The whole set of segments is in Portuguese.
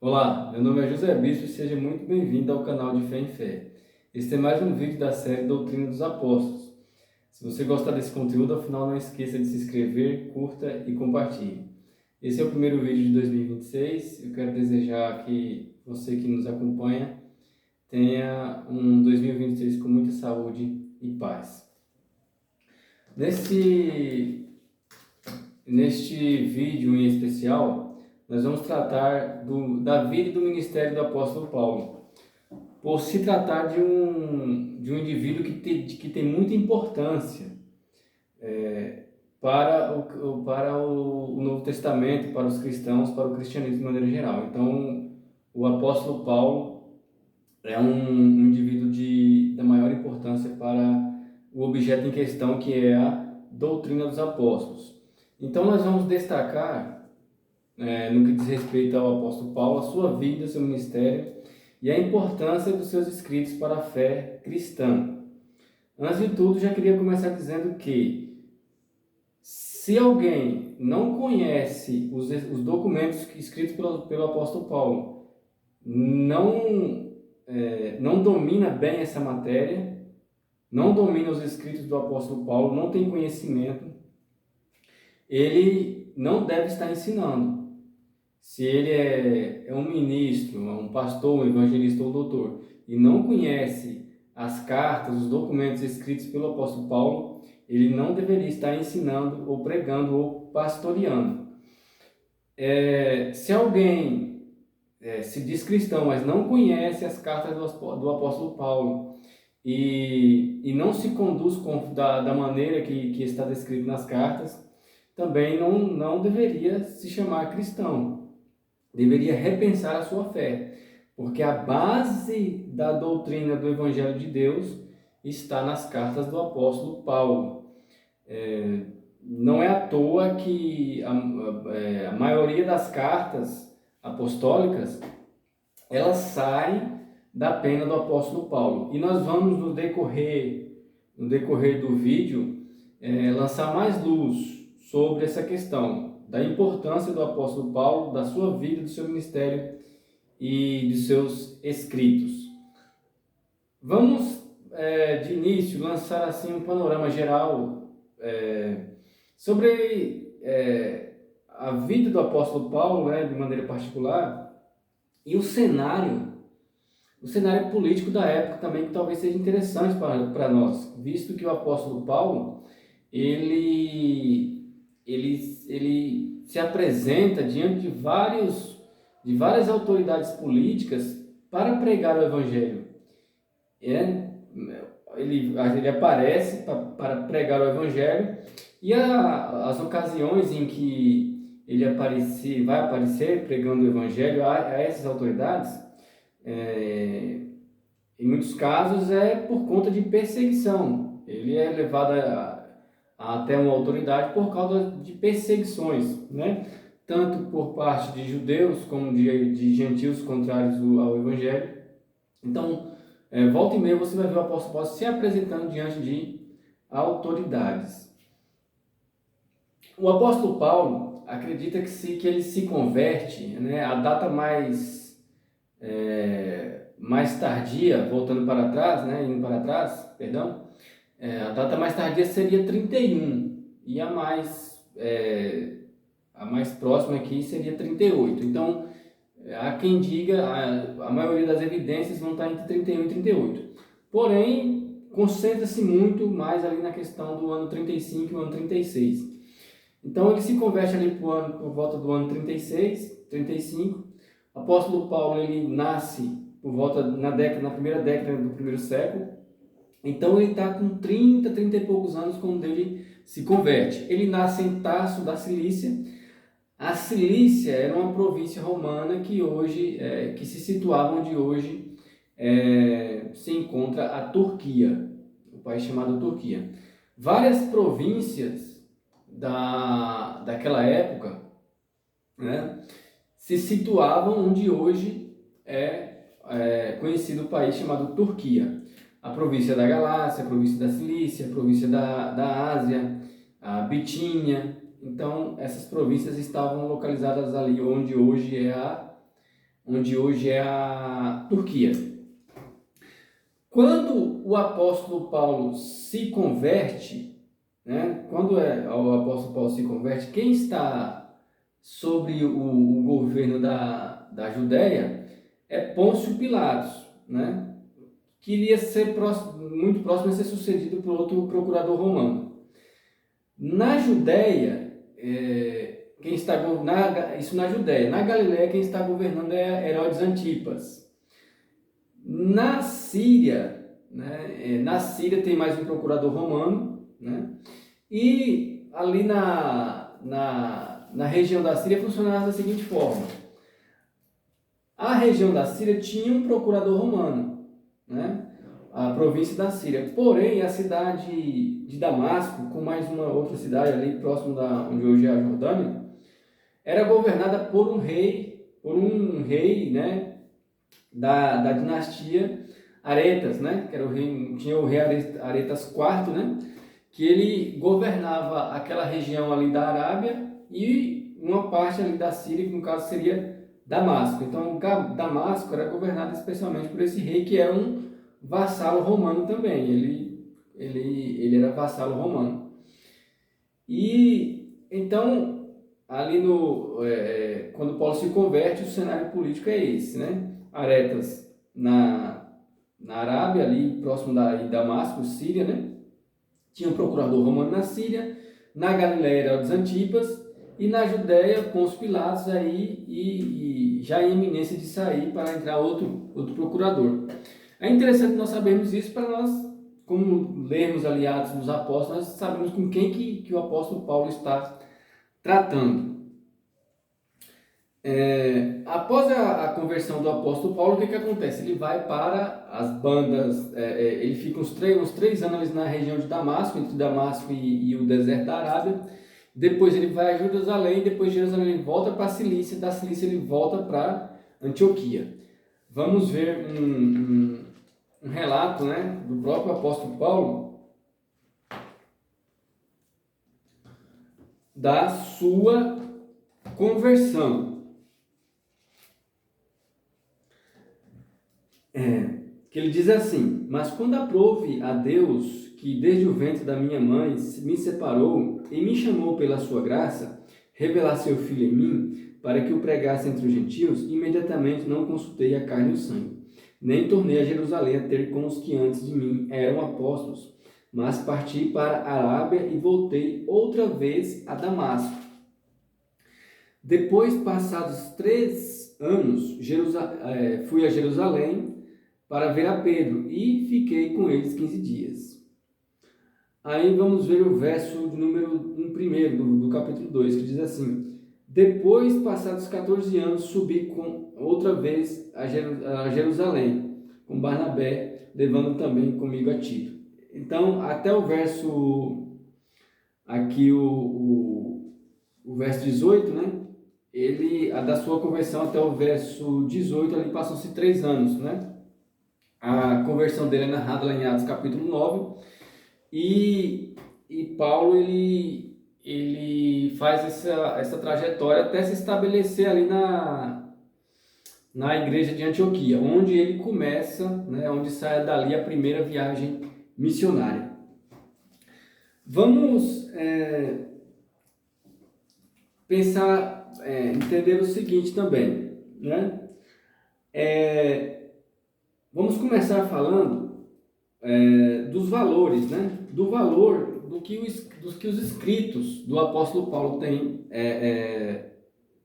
Olá, meu nome é José Bispo e seja muito bem-vindo ao canal de Fé em Fé. Este é mais um vídeo da série Doutrina dos Apóstolos. Se você gostar desse conteúdo, afinal não esqueça de se inscrever, curta e compartilhe. Esse é o primeiro vídeo de 2026. Eu quero desejar que você que nos acompanha tenha um 2026 com muita saúde e paz. Neste vídeo em especial, nós vamos tratar da vida e do ministério do apóstolo Paulo, por se tratar de um indivíduo que tem muita importância para o Novo Testamento, para os cristãos, para o cristianismo de maneira geral. Então, o apóstolo Paulo é um indivíduo da maior importância para o objeto em questão, que é a doutrina dos apóstolos. Então, nós vamos destacar, no que diz respeito ao apóstolo Paulo, a sua vida, seu ministério e a importância dos seus escritos para a fé cristã. Antes de tudo, já queria começar dizendo que, se alguém não conhece os documentos escritos pelo apóstolo Paulo, não domina bem essa matéria, não domina os escritos do apóstolo Paulo, não tem conhecimento, ele não deve estar ensinando. Se ele é um ministro, um pastor, um evangelista ou doutor, e não conhece as cartas, os documentos escritos pelo apóstolo Paulo, ele não deveria estar ensinando, ou pregando, ou pastoreando. Se alguém se diz cristão, mas não conhece as cartas do apóstolo Paulo, e não se conduz da maneira que está descrito nas cartas, também não deveria se chamar cristão. Deveria repensar a sua fé, porque a base da doutrina do Evangelho de Deus está nas cartas do apóstolo Paulo. Não é à toa que a maioria das cartas apostólicas, elas saem da pena do apóstolo Paulo. E nós vamos, no decorrer do vídeo, lançar mais luz sobre essa questão da importância do apóstolo Paulo, da sua vida, do seu ministério e de seus escritos. Vamos, de início, lançar assim um panorama geral sobre a vida do apóstolo Paulo, de maneira particular, e o cenário político da época também, que talvez seja interessante para nós, visto que o apóstolo Paulo, ele se apresenta diante de várias autoridades políticas para pregar o Evangelho. Ele aparece para pregar o Evangelho, e as ocasiões em que ele vai aparecer pregando o Evangelho a essas autoridades, em muitos casos é por conta de perseguição. Ele é levado até uma autoridade por causa de perseguições, tanto por parte de judeus como de gentios contrários ao Evangelho. Então, volta e meia você vai ver o apóstolo Paulo se apresentando diante de autoridades. O apóstolo Paulo acredita que ele se converte, a data mais tardia, voltando para trás, indo para trás, perdão, a data mais tardia seria 31, e a mais próxima aqui seria 38. Então, há quem diga, a maioria das evidências vão estar entre 31 e 38. Porém, concentra-se muito mais ali na questão do ano 35 e o ano 36. Então, ele se converte ali por volta do ano 36, 35. O apóstolo Paulo, ele nasce por volta na primeira década do primeiro século. Então, ele está com 30 e poucos anos quando ele se converte. Ele nasce em Tarso da Cilícia. A Cilícia era uma província romana que se situava onde hoje se encontra a Turquia, o país chamado Turquia. Várias províncias daquela época, se situavam onde hoje é conhecido o país chamado Turquia. A província da Galácia, a província da Cilícia, a província da Ásia, a Bitínia. Então, essas províncias estavam localizadas ali onde hoje é onde hoje é a Turquia. Quando o apóstolo Paulo se converte, né? Quando o apóstolo Paulo se converte, quem está sobre o governo da Judéia é Pôncio Pilatos, né? Que iria ser muito próximo a ser sucedido por outro procurador romano. Na Judéia, quem está isso na Judéia, na Galiléia quem está governando é Herodes Antipas. Na Síria, né, na Síria tem mais um procurador romano, né, e ali na região da Síria funcionava da seguinte forma: a região da Síria tinha um procurador romano, né, a província da Síria, porém a cidade de Damasco, com mais uma outra cidade ali próximo da onde hoje é a Jordânia, era governada por um rei, né, da dinastia Aretas, né, que era tinha o rei Aretas IV, né, que ele governava aquela região ali da Arábia e uma parte ali da Síria, que no caso seria Damasco. Então, Damasco era governado especialmente por esse rei que era um vassalo romano também. Ele era vassalo romano. E então, ali quando Paulo se converte, o cenário político é esse, né? Aretas na Arábia, ali próximo de Damasco, Síria, né? Tinha um procurador romano na Síria, na Galiléia Herodes Antipas, e na Judéia Pôncio Pilatos aí, e já em iminência de sair para entrar outro procurador. É interessante nós sabermos isso para nós, como lermos ali Atos dos Apóstolos, nós sabemos com quem que o apóstolo Paulo está tratando. Após a conversão do apóstolo Paulo, o que acontece? Ele vai para as bandas, ele fica uns 3 anos ali na região de Damasco, entre Damasco e o deserto da Arábia. Depois ele vai a Jerusalém, depois de Jerusalém ele volta para a Cilícia, da Cilícia ele volta para Antioquia. Vamos ver um relato, né, do próprio apóstolo Paulo da sua conversão. Que ele diz assim: mas quando aprouve a Deus, que desde o ventre da minha mãe me separou e me chamou pela sua graça, revelar seu Filho em mim, para que o pregasse entre os gentios, imediatamente não consultei a carne e o sangue, nem tornei a Jerusalém a ter com os que antes de mim eram apóstolos, mas parti para a Arábia e voltei outra vez a Damasco. Depois, passados 3 anos, fui a Jerusalém para ver a Pedro, e fiquei com eles 15 dias. Aí vamos ver o verso de número 1 do capítulo 2, que diz assim: depois, passados 14 anos, subi outra vez a Jerusalém, com Barnabé, levando também comigo a Tito. Então, até o verso, aqui o verso 18, né? Da sua conversão até o verso 18, ali passam-se 3 anos, né? A conversão dele é narrada lá em Atos capítulo 9, e Paulo ele faz essa trajetória até se estabelecer ali na igreja de Antioquia, onde ele começa, né, onde sai dali a primeira viagem missionária. Vamos pensar, entender o seguinte também, né? Vamos começar falando dos valores, né? Do valor dos que os escritos do apóstolo Paulo têm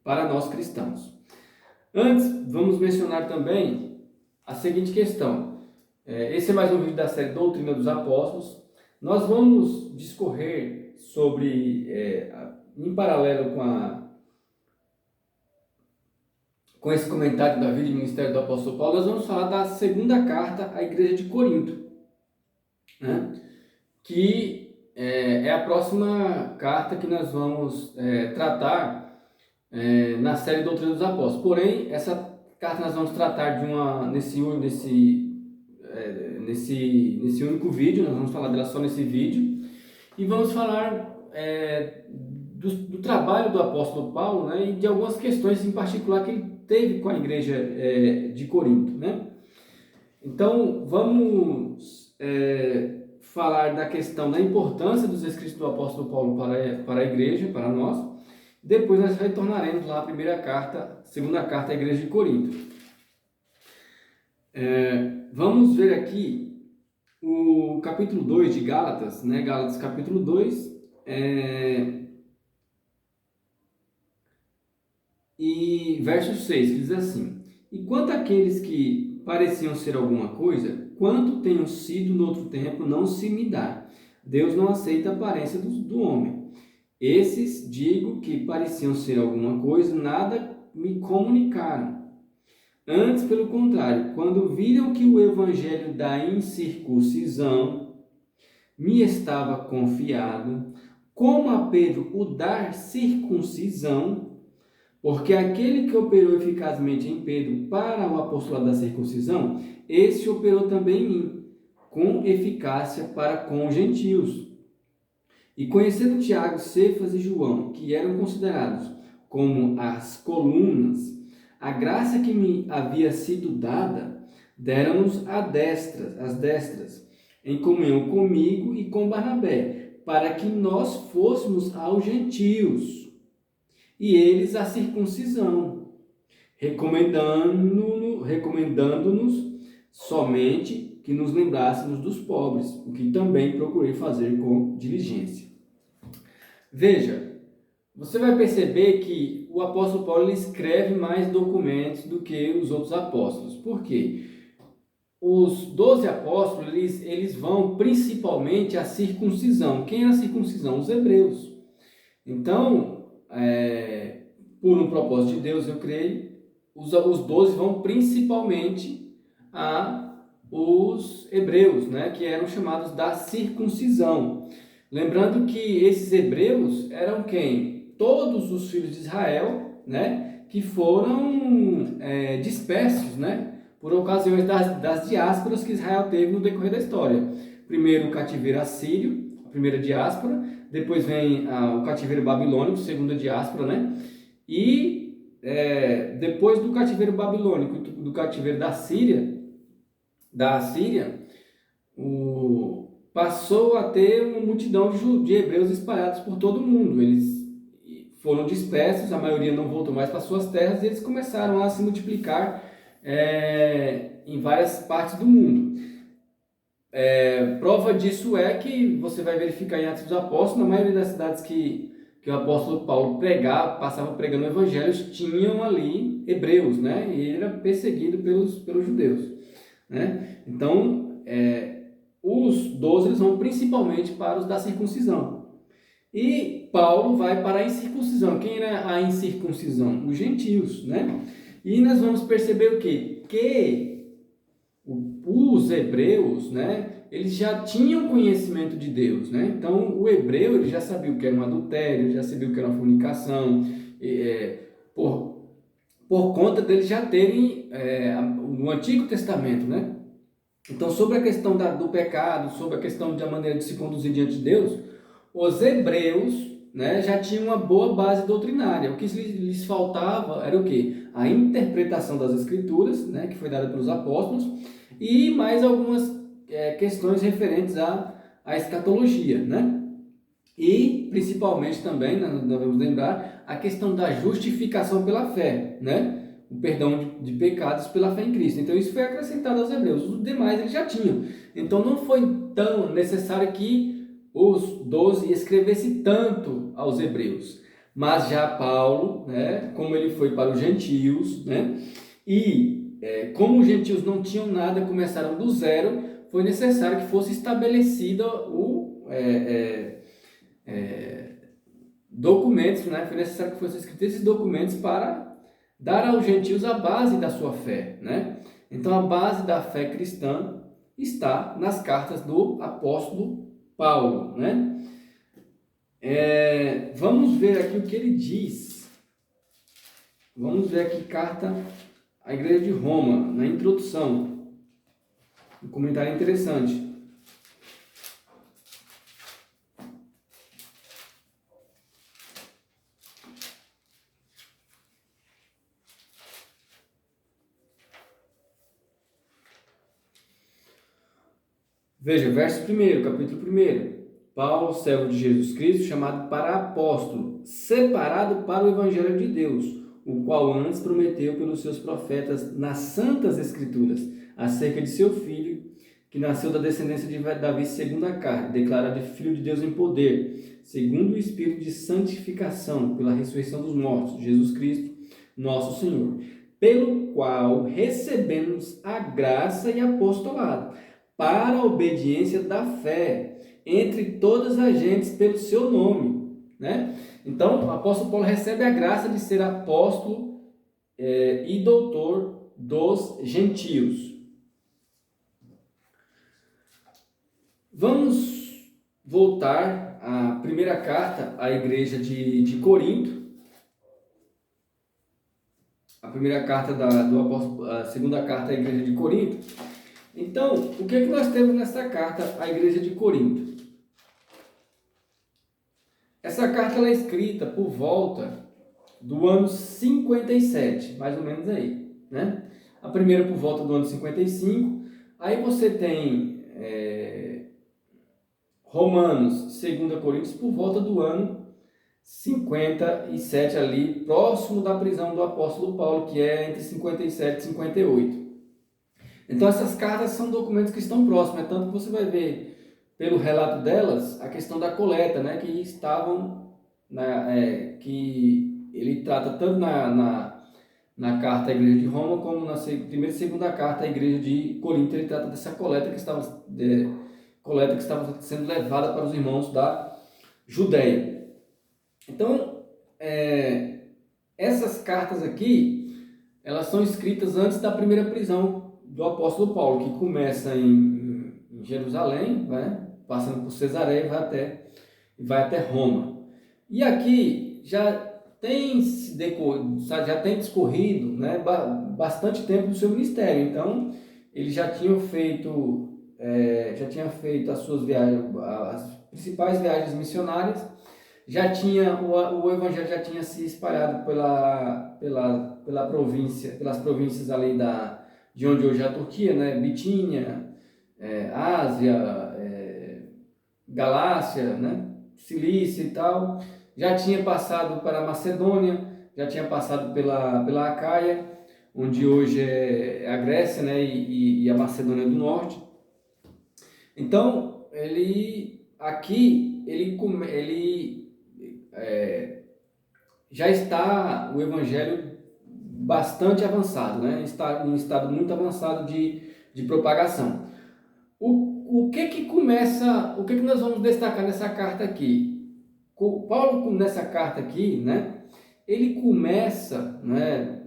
para nós cristãos. Antes, vamos mencionar também a seguinte questão. Esse é mais um vídeo da série Doutrina dos Apóstolos. Nós vamos discorrer sobre, em paralelo com esse comentário da vida e ministério do apóstolo Paulo, nós vamos falar da segunda carta à igreja de Corinto, né? Que é a próxima carta que nós vamos tratar na série Doutrina dos Apóstolos. Porém, essa carta nós vamos tratar nesse único vídeo, nós vamos falar dela só nesse vídeo, e vamos falar do trabalho do apóstolo Paulo, né, e de algumas questões em particular que ele teve com a igreja de Corinto, né? Então, vamos falar da questão da importância dos escritos do apóstolo Paulo para a igreja, para nós. Depois nós retornaremos lá à segunda carta à igreja de Corinto. Vamos ver aqui o capítulo 2 de Gálatas, né? Gálatas capítulo 2, e verso 6, que diz assim: E quanto àqueles que pareciam ser alguma coisa, quanto tenham sido no outro tempo, não se me dá. Deus não aceita a aparência do homem. Esses, digo, que pareciam ser alguma coisa, nada me comunicaram. Antes, pelo contrário, quando viram que o evangelho da incircuncisão me estava confiado, como a Pedro o dar circuncisão, porque aquele que operou eficazmente em Pedro para o apostolado da circuncisão, esse operou também em mim, com eficácia para com os gentios. E conhecendo Tiago, Cefas e João, que eram considerados como as colunas, a graça que me havia sido dada, deram-nos as destras, em comunhão comigo e com Barnabé, para que nós fôssemos aos gentios, e eles a circuncisão, recomendando-nos somente que nos lembrássemos dos pobres, o que também procurei fazer com diligência. Veja, você vai perceber que o apóstolo Paulo ele escreve mais documentos do que os outros apóstolos. Por quê? Os 12 apóstolos, eles vão principalmente à circuncisão. Quem era a circuncisão? Os hebreus. Então, por um propósito de Deus, eu creio, os 12 vão principalmente os hebreus, né, que eram chamados da circuncisão. Lembrando que esses hebreus eram quem? Todos os filhos de Israel, né, que foram dispersos, né, por ocasiões das diásporas que Israel teve no decorrer da história. Primeiro o cativeiro assírio, a primeira diáspora, depois vem o cativeiro babilônico, segunda diáspora, né, e depois do cativeiro babilônico, do cativeiro da Síria, passou a ter uma multidão de hebreus espalhados por todo o mundo. Eles foram dispersos, a maioria não voltou mais para suas terras, e eles começaram a se multiplicar em várias partes do mundo. Prova disso é que você vai verificar em Atos dos Apóstolos, na maioria das cidades que o apóstolo Paulo passava pregando o evangelho, tinham ali hebreus, né? E ele era perseguido pelos judeus, né? Então, os 12 eles vão principalmente para os da circuncisão. E Paulo vai para a incircuncisão. Quem era a incircuncisão? Os gentios, né? E nós vamos perceber o quê? Que os hebreus, né, eles já tinham conhecimento de Deus, né? Então, o hebreu ele já sabia o que era um adultério, já sabia o que era uma fornicação, por conta deles já terem no Antigo Testamento, né? Então, sobre a questão do pecado, sobre a questão da maneira de se conduzir diante de Deus, os hebreus, né, já tinham uma boa base doutrinária. O que lhes faltava era o quê? A interpretação das Escrituras, né, que foi dada pelos apóstolos, e mais algumas questões referentes à escatologia, né? E, principalmente também, nós devemos lembrar, a questão da justificação pela fé, né? O perdão de pecados pela fé em Cristo. Então, isso foi acrescentado aos hebreus. Os demais eles já tinham. Então, não foi tão necessário que os 12 escrevessem tanto aos hebreus. Mas já Paulo, né, como ele foi para os gentios, né, e como os gentios não tinham nada, começaram do zero, foi necessário que fosse estabelecido documentos, né, foi necessário que fossem escritos esses documentos para dar aos gentios a base da sua fé, né? Então, a base da fé cristã está nas cartas do apóstolo Paulo, né? Vamos ver aqui o que ele diz. Vamos ver aqui carta à Igreja de Roma, na introdução. Um comentário interessante. Veja, verso 1, capítulo 1. Paulo, servo de Jesus Cristo, chamado para apóstolo, separado para o evangelho de Deus, o qual antes prometeu pelos seus profetas nas santas escrituras, acerca de seu filho, que nasceu da descendência de Davi segundo a carne, declarado filho de Deus em poder, segundo o Espírito de santificação, pela ressurreição dos mortos, Jesus Cristo, nosso Senhor, pelo qual recebemos a graça e apostolado, para a obediência da fé entre todas as gentes pelo seu nome, né? Então, o apóstolo Paulo recebe a graça de ser apóstolo e doutor dos gentios. Vamos voltar à primeira carta à igreja de Corinto. A primeira carta do apóstolo, a segunda carta à igreja de Corinto. Então, o que é que nós temos nessa carta à igreja de Corinto? Essa carta ela é escrita por volta do ano 57, mais ou menos aí, né? A primeira por volta do ano 55, aí você tem Romanos, 2 Coríntios por volta do ano 57 ali, próximo da prisão do apóstolo Paulo, que é entre 57 e 58. Então essas cartas são documentos que estão próximos, é tanto que você vai ver pelo relato delas a questão da coleta, né, que estavam que ele trata tanto na carta à igreja de Roma como na primeira e segunda carta à igreja de Corinto. Ele trata dessa coleta que estava sendo levada para os irmãos da Judéia. Então essas cartas aqui, elas são escritas antes da primeira prisão do apóstolo Paulo, que começa em Jerusalém, né, passando por Cesareia e vai até Roma. E aqui já tem discorrido, né, bastante tempo do seu ministério. Então ele já tinha feito as suas viagens, as principais viagens missionárias. O evangelho já tinha se espalhado pelas províncias ali de onde hoje é a Turquia, né? Bitínia, Ásia, Galácia, né? Cilícia e tal. Já tinha passado para a Macedônia, já tinha passado pela Acaia, onde hoje é a Grécia, né? E a Macedônia do Norte. Então, já está o evangelho bastante avançado, né? Está em um estado muito avançado de propagação. O que nós vamos destacar nessa carta aqui? Paulo, nessa carta aqui, né, ele começa, né,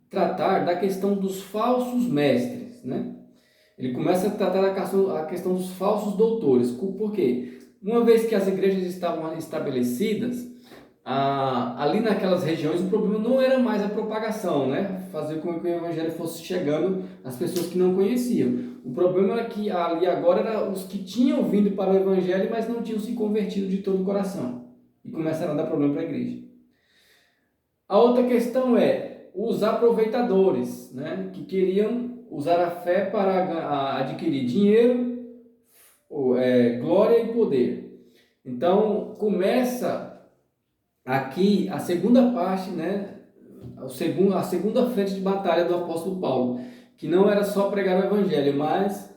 tratar da questão dos falsos mestres, né? Ele começa a tratar a questão dos falsos doutores. Por quê? Uma vez que as igrejas estavam estabelecidas, ali naquelas regiões o problema não era mais a propagação, né? Fazer com que o evangelho fosse chegando às pessoas que não conheciam. O problema era que ali agora eram os que tinham vindo para o evangelho, mas não tinham se convertido de todo o coração. E começaram a dar problema para a igreja. A outra questão é os aproveitadores, né? Que queriam usar a fé para adquirir dinheiro, glória e poder. Então começa aqui a segunda parte, né, a segunda frente de batalha do apóstolo Paulo, que não era só pregar o evangelho, mas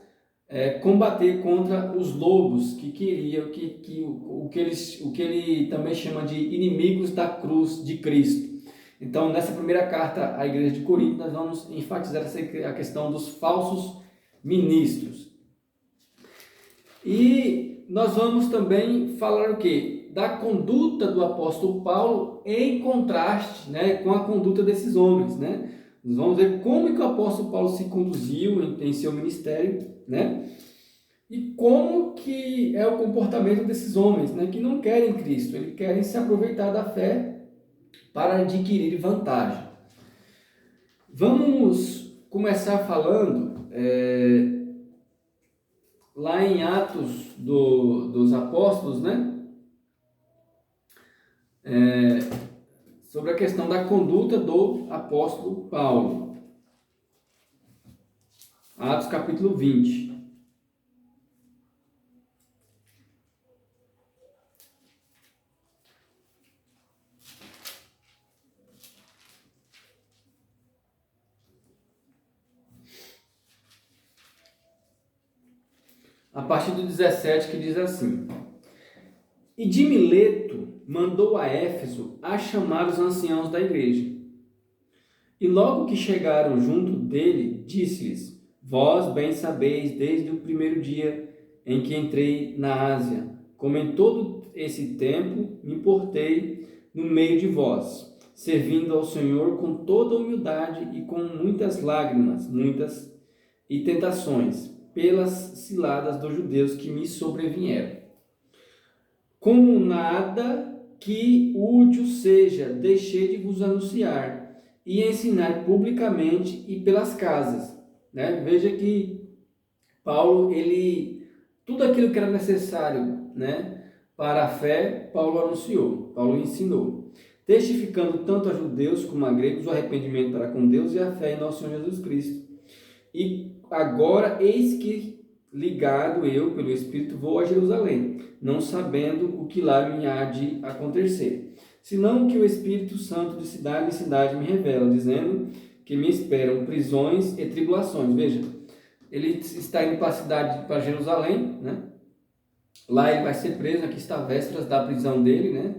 combater contra os lobos que queriam o que ele também chama de inimigos da cruz de Cristo. Então, nessa primeira carta à igreja de Corinto, nós vamos enfatizar a questão dos falsos ministros. E nós vamos também falar o quê? Da conduta do apóstolo Paulo em contraste, né, com a conduta desses homens, né? Nós vamos ver como que o apóstolo Paulo se conduziu em seu ministério, né? E como que é o comportamento desses homens, né, que não querem Cristo, eles querem se aproveitar da fé para adquirir vantagem. Vamos começar falando lá em Atos dos Apóstolos, né? Sobre a questão da conduta do apóstolo Paulo. Atos capítulo 20. a partir do 17, que diz assim: E de Mileto mandou a Éfeso a chamar os anciãos da igreja. E logo que chegaram junto dele, disse-lhes: Vós bem sabeis, desde o primeiro dia em que entrei na Ásia, como em todo esse tempo me portei no meio de vós, servindo ao Senhor com toda humildade e com muitas lágrimas, muitas e tentações, pelas ciladas dos judeus que me sobrevieram. Como nada que útil seja, deixei de vos anunciar e ensinar publicamente e pelas casas. Né? Veja que Paulo, tudo aquilo que era necessário, né, para a fé, Paulo anunciou, Paulo ensinou, testificando tanto a judeus como a gregos o arrependimento para com Deus e a fé em nosso Senhor Jesus Cristo. E agora, eis que, ligado eu pelo Espírito, vou a Jerusalém, não sabendo o que lá me há de acontecer, senão que o Espírito Santo de cidade em cidade me revela, dizendo que me esperam prisões e tribulações. Veja, ele está indo para a cidade, para Jerusalém, né? Lá ele vai ser preso, aqui está vésperas da prisão dele, né?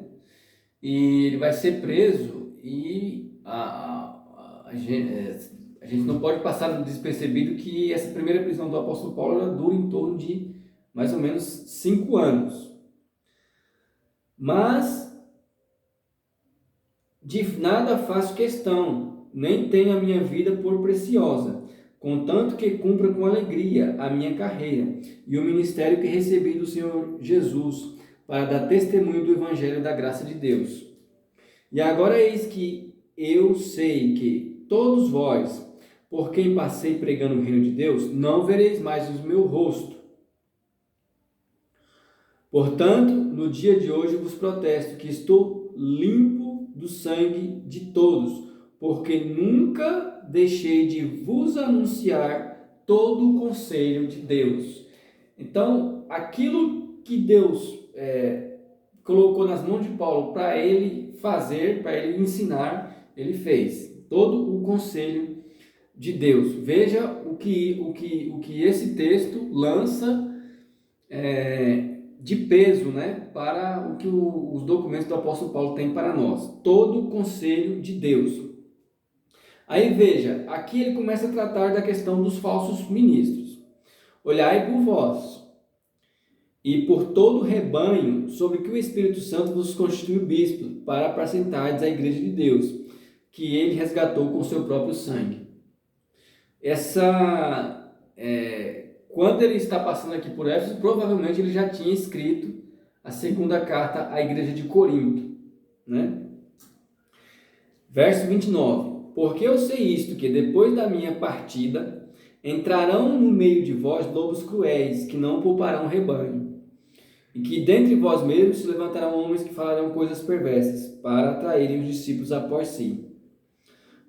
E ele vai ser preso e a gente não pode passar despercebido que essa primeira prisão do apóstolo Paulo ela dura em torno de mais ou menos 5 anos. Mas de nada faço questão, nem tenho a minha vida por preciosa, contanto que cumpra com alegria a minha carreira e o ministério que recebi do Senhor Jesus, para dar testemunho do Evangelho da graça de Deus. E agora eis que eu sei que todos vós, por quem passei pregando o reino de Deus, não vereis mais o meu rosto. Portanto, no dia de hoje vos protesto que estou limpo do sangue de todos, porque nunca deixei de vos anunciar todo o conselho de Deus. Então, aquilo que Deus colocou nas mãos de Paulo para ele fazer, para ele ensinar, ele fez. Todo o conselho de Deus. Veja o que esse texto lança de peso, né, para o que os documentos do apóstolo Paulo têm para nós. Todo o conselho de Deus. Aí veja, aqui ele começa a tratar da questão dos falsos ministros. Olhai por vós e por todo o rebanho sobre que o Espírito Santo vos constituiu bispo, para apacentardes a igreja de Deus, que ele resgatou com seu próprio sangue. Quando ele está passando aqui por Éfeso, provavelmente ele já tinha escrito a segunda carta à igreja de Corinto, né? Verso 29. Porque eu sei isto, que depois da minha partida, entrarão no meio de vós lobos cruéis, que não pouparão rebanho. E que dentre vós mesmos se levantarão homens que falarão coisas perversas, para atraírem os discípulos após si.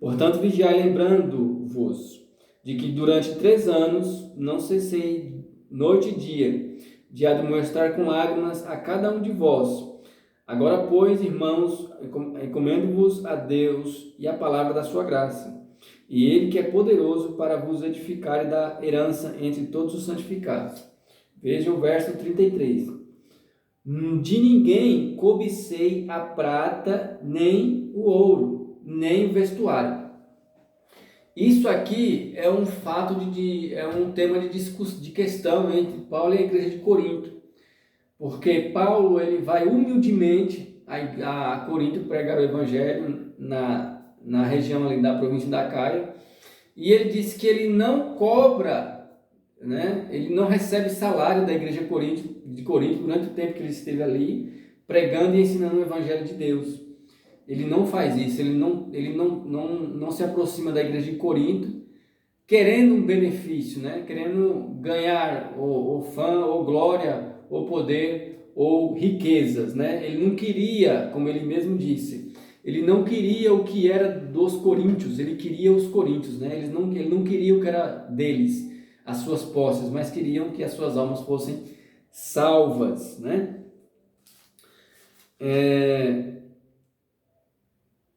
Portanto, vigiai, lembrando-vos de que durante 3 anos não cessei noite e dia de admoestar com lágrimas a cada um de vós. Agora, pois, irmãos, encomendo-vos a Deus e a palavra da sua graça, e Ele que é poderoso para vos edificar e dar herança entre todos os santificados. Veja o verso 33. De ninguém cobicei a prata, nem o ouro, nem o vestuário. Isso aqui é um fato é um tema de questão entre Paulo e a igreja de Corinto, porque Paulo ele vai humildemente a Corinto pregar o evangelho na região ali da província da Caia, e ele diz que ele não cobra, né? Ele não recebe salário da igreja de Corinto durante o tempo que ele esteve ali pregando e ensinando o evangelho de Deus. Ele não faz isso, ele não se aproxima da igreja de Corinto querendo um benefício, né? Querendo ganhar ou fama, ou glória, ou poder, ou riquezas, né? Ele não queria, como ele mesmo disse, ele não queria o que era dos coríntios, ele queria os coríntios, né? Ele não queria o que era deles, as suas posses, mas queriam que as suas almas fossem salvas, né?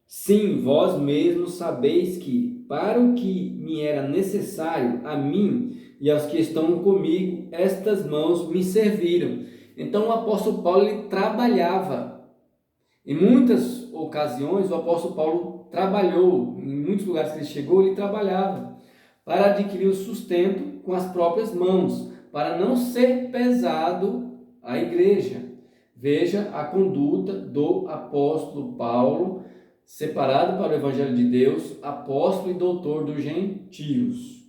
Sim, vós mesmos sabeis que, para o que me era necessário, a mim, e aos que estão comigo, estas mãos me serviram. Então o apóstolo Paulo ele trabalhava. Em muitas ocasiões o apóstolo Paulo trabalhou, em muitos lugares que ele chegou, ele trabalhava para adquirir o sustento com as próprias mãos, para não ser pesado à igreja. Veja a conduta do apóstolo Paulo, separado para o Evangelho de Deus, apóstolo e doutor dos gentios,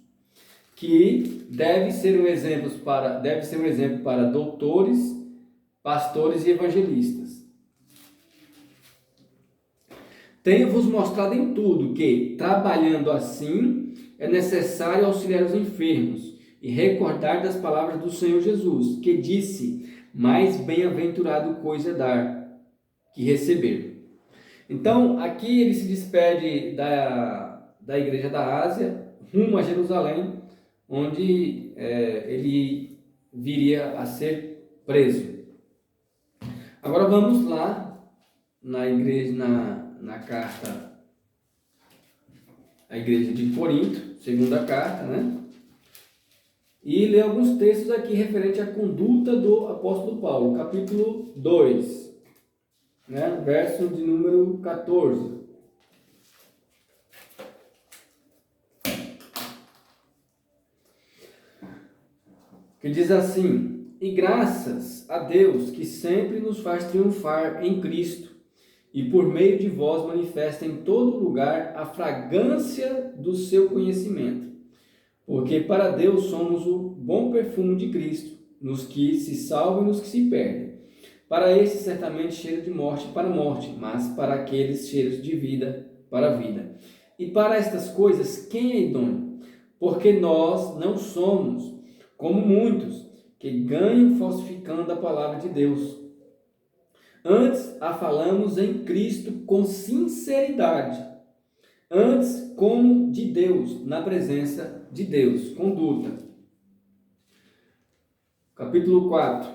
que deve ser um exemplo para doutores, pastores e evangelistas. Tenho-vos mostrado em tudo que, trabalhando assim, é necessário auxiliar os enfermos e recordar das palavras do Senhor Jesus, que disse: mais bem-aventurado coisa é dar que receber. Então, aqui ele se despede da igreja da Ásia, rumo a Jerusalém, onde ele viria a ser preso. Agora vamos lá na igreja, na carta à igreja de Corinto, segunda carta, né? E ler alguns textos aqui referente à conduta do apóstolo Paulo, capítulo 2, né? Verso de número 14. Que diz assim: e graças a Deus que sempre nos faz triunfar em Cristo, e por meio de vós manifesta em todo lugar a fragrância do seu conhecimento. Porque para Deus somos o bom perfume de Cristo, nos que se salvam e nos que se perdem. Para estes certamente cheiro de morte para a morte, mas para aqueles cheiros de vida para a vida. E para estas coisas quem é idôneo? Porque nós não somos como muitos que ganham falsificando a palavra de Deus. Antes a falamos em Cristo com sinceridade, antes como de Deus, na presença de Deus. Conduta. Capítulo 4.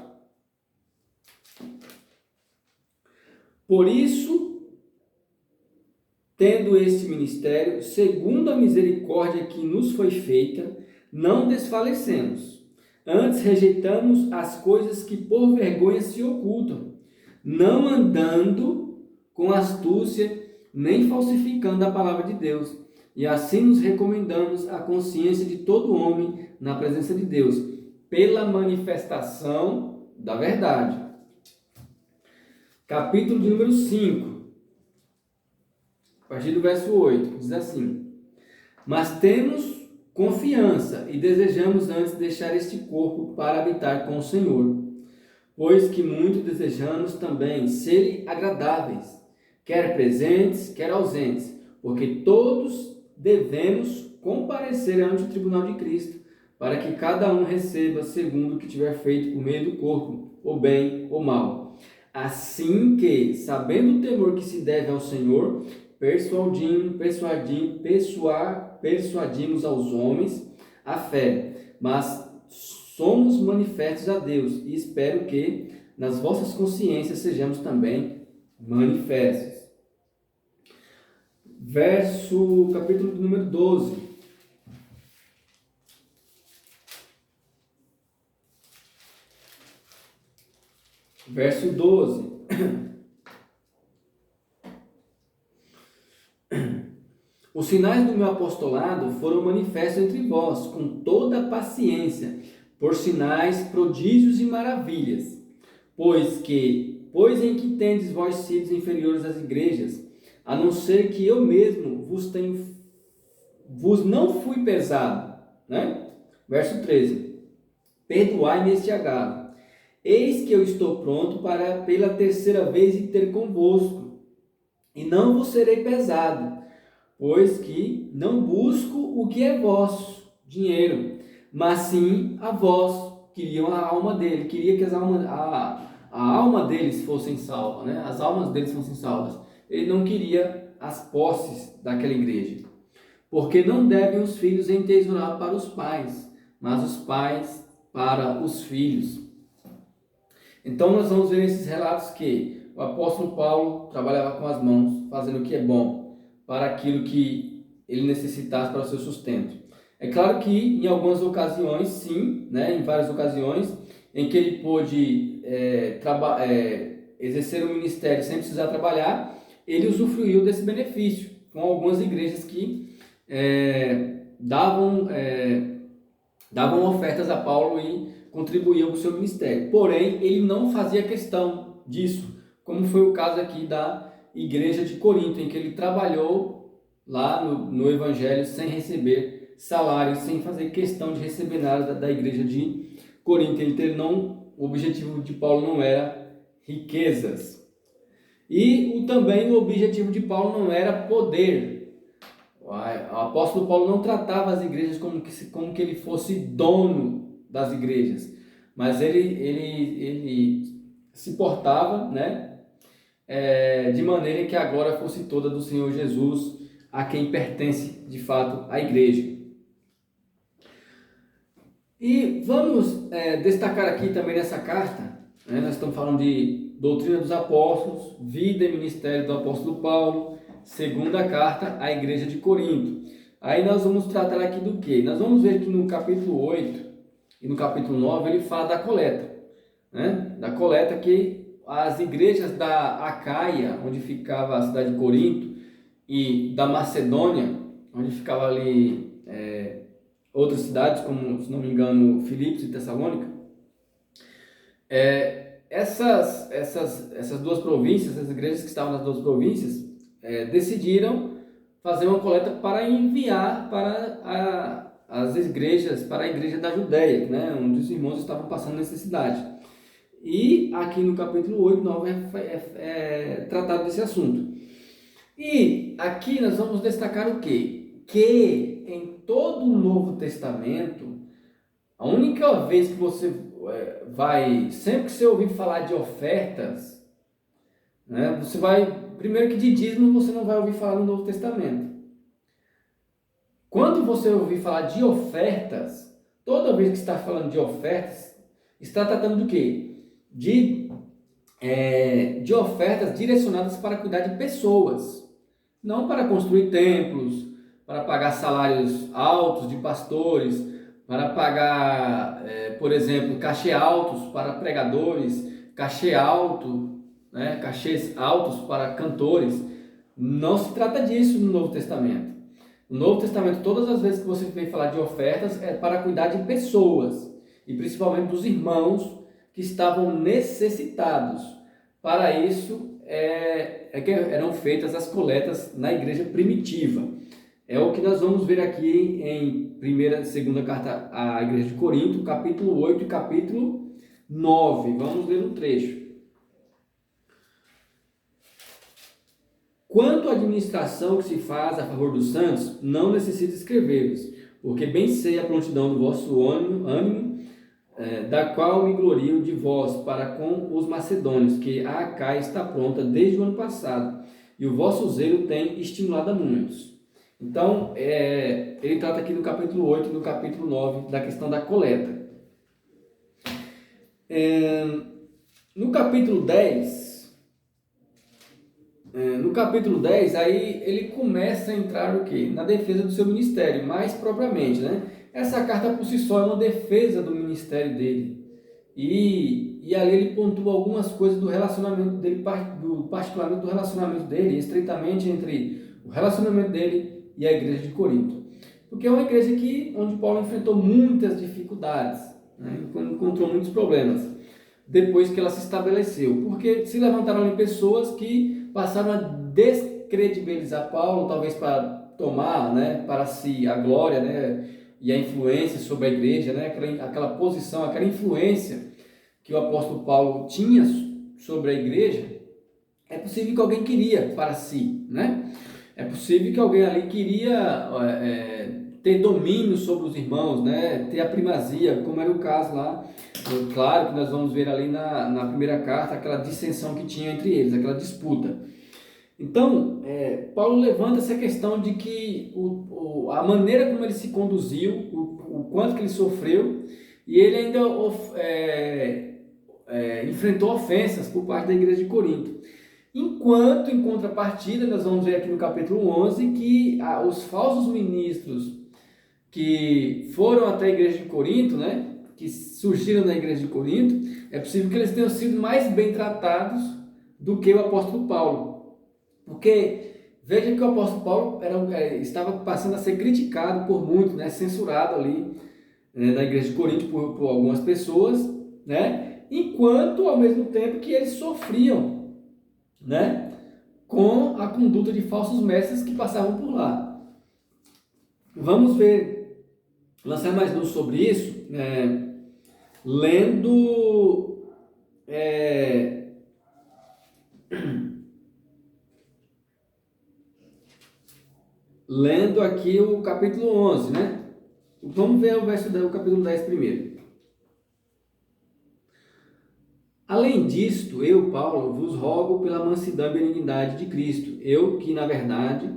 Por isso, tendo este ministério, segundo a misericórdia que nos foi feita, não desfalecemos. Antes rejeitamos as coisas que por vergonha se ocultam, não andando com astúcia, nem falsificando a palavra de Deus. E assim nos recomendamos a consciência de todo homem na presença de Deus, pela manifestação da verdade. Capítulo de número 5, a partir do verso 8, diz assim: mas temos confiança e desejamos antes deixar este corpo para habitar com o Senhor, pois que muito desejamos também ser agradáveis, quer presentes, quer ausentes, porque todos devemos comparecer ante o tribunal de Cristo, para que cada um receba segundo o que tiver feito por meio do corpo, ou bem ou mal. Assim que, sabendo o temor que se deve ao Senhor, persuadimos aos homens a fé, mas somos manifestos a Deus, e espero que nas vossas consciências sejamos também manifestos. Capítulo número 12. Verso 12. Os sinais do meu apostolado foram manifestos entre vós, com toda a paciência, por sinais, prodígios e maravilhas, pois em que tendes vós sido inferiores às igrejas, a não ser que eu mesmo vos não fui pesado, né? Verso 13. Perdoai-me este agravo. Eis que eu estou pronto para pela terceira vez ir ter convosco, e não vos serei pesado, pois que não busco o que é vosso, dinheiro, mas sim a vós. Queriam a alma dele, queria que a alma deles fossem salvas, né? As almas deles fossem salvas. Ele não queria as posses daquela igreja. Porque não devem os filhos entesourar para os pais, mas os pais para os filhos. Então nós vamos ver nesses relatos que o apóstolo Paulo trabalhava com as mãos, fazendo o que é bom, para aquilo que ele necessitasse para o seu sustento. É claro que em algumas ocasiões, sim, né, em várias ocasiões, em que ele pôde exercer o ministério sem precisar trabalhar, ele usufruiu desse benefício, com algumas igrejas que davam ofertas a Paulo e contribuíam com o seu ministério. Porém, ele não fazia questão disso, como foi o caso aqui da igreja de Corinto, em que ele trabalhou lá no evangelho sem receber salário, sem fazer questão de receber nada da igreja de Corinto. O objetivo de Paulo não era riquezas. E também o objetivo de Paulo não era poder. O apóstolo Paulo não tratava as igrejas como que ele fosse dono das igrejas, mas ele se portava, né, de maneira que a glória fosse toda do Senhor Jesus, a quem pertence de fato a igreja. E vamos destacar aqui também nessa carta, né, nós estamos falando de doutrina dos apóstolos, vida e ministério do apóstolo Paulo, segunda carta à igreja de Corinto. Aí nós vamos tratar aqui do quê? Nós vamos ver que no capítulo 8 e no capítulo 9 ele fala da coleta, né? Da coleta que as igrejas da Acaia, onde ficava a cidade de Corinto, e da Macedônia, onde ficava ali outras cidades, como, se não me engano, Filipos e Tessalônica, essas duas províncias, as igrejas que estavam nas duas províncias, decidiram fazer uma coleta para enviar para as igrejas, para a igreja da Judéia, né, onde os irmãos estavam passando necessidade. E aqui no capítulo 8, 9 é tratado desse assunto. E aqui nós vamos destacar o quê? Que em todo o Novo Testamento, a única vez que você sempre que você ouvir falar de ofertas, né, você vai, primeiro que de dízimo você não vai ouvir falar no Novo Testamento. Quando você ouvir falar de ofertas, toda vez que está falando de ofertas, está tratando do quê? De ofertas direcionadas para cuidar de pessoas, não para construir templos, para pagar salários altos de pastores, para pagar, por exemplo, cachê altos para pregadores, cachê alto, né, cachês altos para cantores. Não se trata disso no Novo Testamento. No Novo Testamento, todas as vezes que você vem falar de ofertas, é para cuidar de pessoas, e principalmente dos irmãos que estavam necessitados. Para isso, que eram feitas as coletas na igreja primitiva. É o que nós vamos ver aqui em primeira e segunda carta à igreja de Corinto, capítulo 8 e capítulo 9. Vamos ler um trecho. Quanto à administração que se faz a favor dos santos, não necessito escrever-vos, porque bem sei a prontidão do vosso ânimo, da qual me glorio de vós para com os macedônios, que a Acaia está pronta desde o ano passado, e o vosso zelo tem estimulado a muitos. Então, ele trata aqui no capítulo 8 e no capítulo 9 da questão da coleta. No capítulo 10, aí ele começa a entrar o quê? Na defesa do seu ministério, mais propriamente, né? Essa carta por si só é uma defesa do ministério dele. E ali ele pontua algumas coisas do relacionamento dele, particularmente do relacionamento dele, estreitamente entre o relacionamento dele e a igreja de Corinto. Porque é uma igreja onde Paulo enfrentou muitas dificuldades, né? Encontrou muitos problemas depois que ela se estabeleceu. Porque se levantaram ali pessoas que passaram a descredibilizar Paulo, talvez para tomar, né, para si a glória, né, e a influência sobre a igreja, né, aquela posição, aquela influência que o apóstolo Paulo tinha sobre a igreja. É possível que alguém queria para si, né? É possível que alguém ali queria ter domínio sobre os irmãos, né, ter a primazia, como era o caso lá. Claro que nós vamos ver ali na primeira carta aquela dissensão que tinha entre eles, aquela disputa. Então, Paulo levanta essa questão de que a maneira como ele se conduziu, o quanto que ele sofreu, e ele ainda enfrentou ofensas por parte da igreja de Corinto. Enquanto, em contrapartida, nós vamos ver aqui no capítulo 11 que os falsos ministros que foram até a igreja de Corinto, né, que surgiram na igreja de Corinto, é possível que eles tenham sido mais bem tratados do que o apóstolo Paulo. Porque veja que o apóstolo Paulo estava passando a ser criticado por muitos, né, censurado ali, né, na igreja de Corinto por algumas pessoas, né, enquanto ao mesmo tempo que eles sofriam, né, com a conduta de falsos mestres que passavam por lá. Vamos ver, lançar mais luz sobre isso, lendo lendo aqui o capítulo 11, né? Vamos ver o capítulo 10 primeiro. Além disto, eu, Paulo, vos rogo pela mansidão e benignidade de Cristo, eu que, na verdade,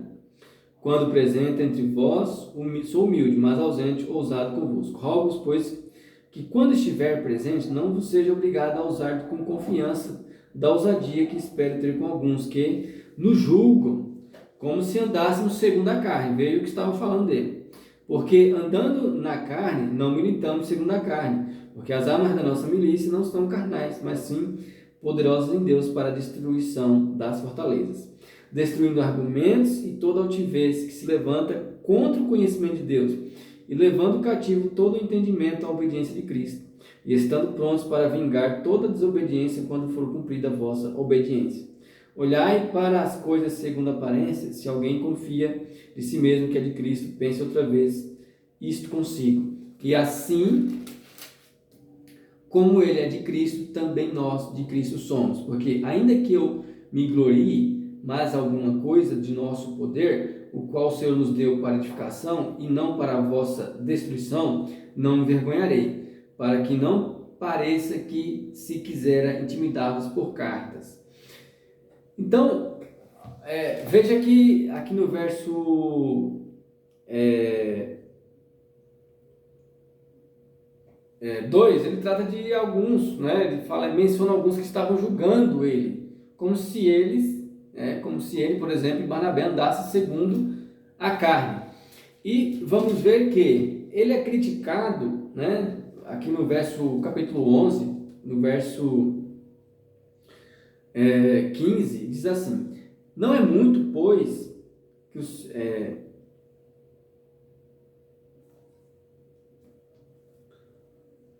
quando presente entre vós, sou humilde, mas ausente, ousado convosco. Rogo-vos, pois, que quando estiver presente, não vos seja obrigado a usar com confiança da ousadia que espero ter com alguns que nos julgam, como se andássemos segundo a carne. Veio o que estava falando dele. Porque andando na carne, não militamos segundo a carne, porque as armas da nossa milícia não são carnais, mas sim poderosas em Deus para a destruição das fortalezas, destruindo argumentos e toda altivez que se levanta contra o conhecimento de Deus, e levando cativo todo o entendimento à obediência de Cristo, e estando prontos para vingar toda desobediência quando for cumprida a vossa obediência. Olhai para as coisas segundo a aparência, se alguém confia de si mesmo que é de Cristo, pense outra vez isto consigo. E assim como ele é de Cristo, também nós de Cristo somos. Porque ainda que eu me glorie mais alguma coisa de nosso poder, o qual o Senhor nos deu para edificação e não para a vossa destruição, não me envergonharei, para que não pareça que se quisera intimidar-vos por cartas. Então, veja que aqui no verso 2, ele trata de alguns, né? Ele menciona alguns que estavam julgando ele, como se ele, por exemplo, Barnabé andasse segundo a carne. E vamos ver que ele é criticado, né? Aqui no capítulo 11, no verso 15, diz assim: não é muito, pois, que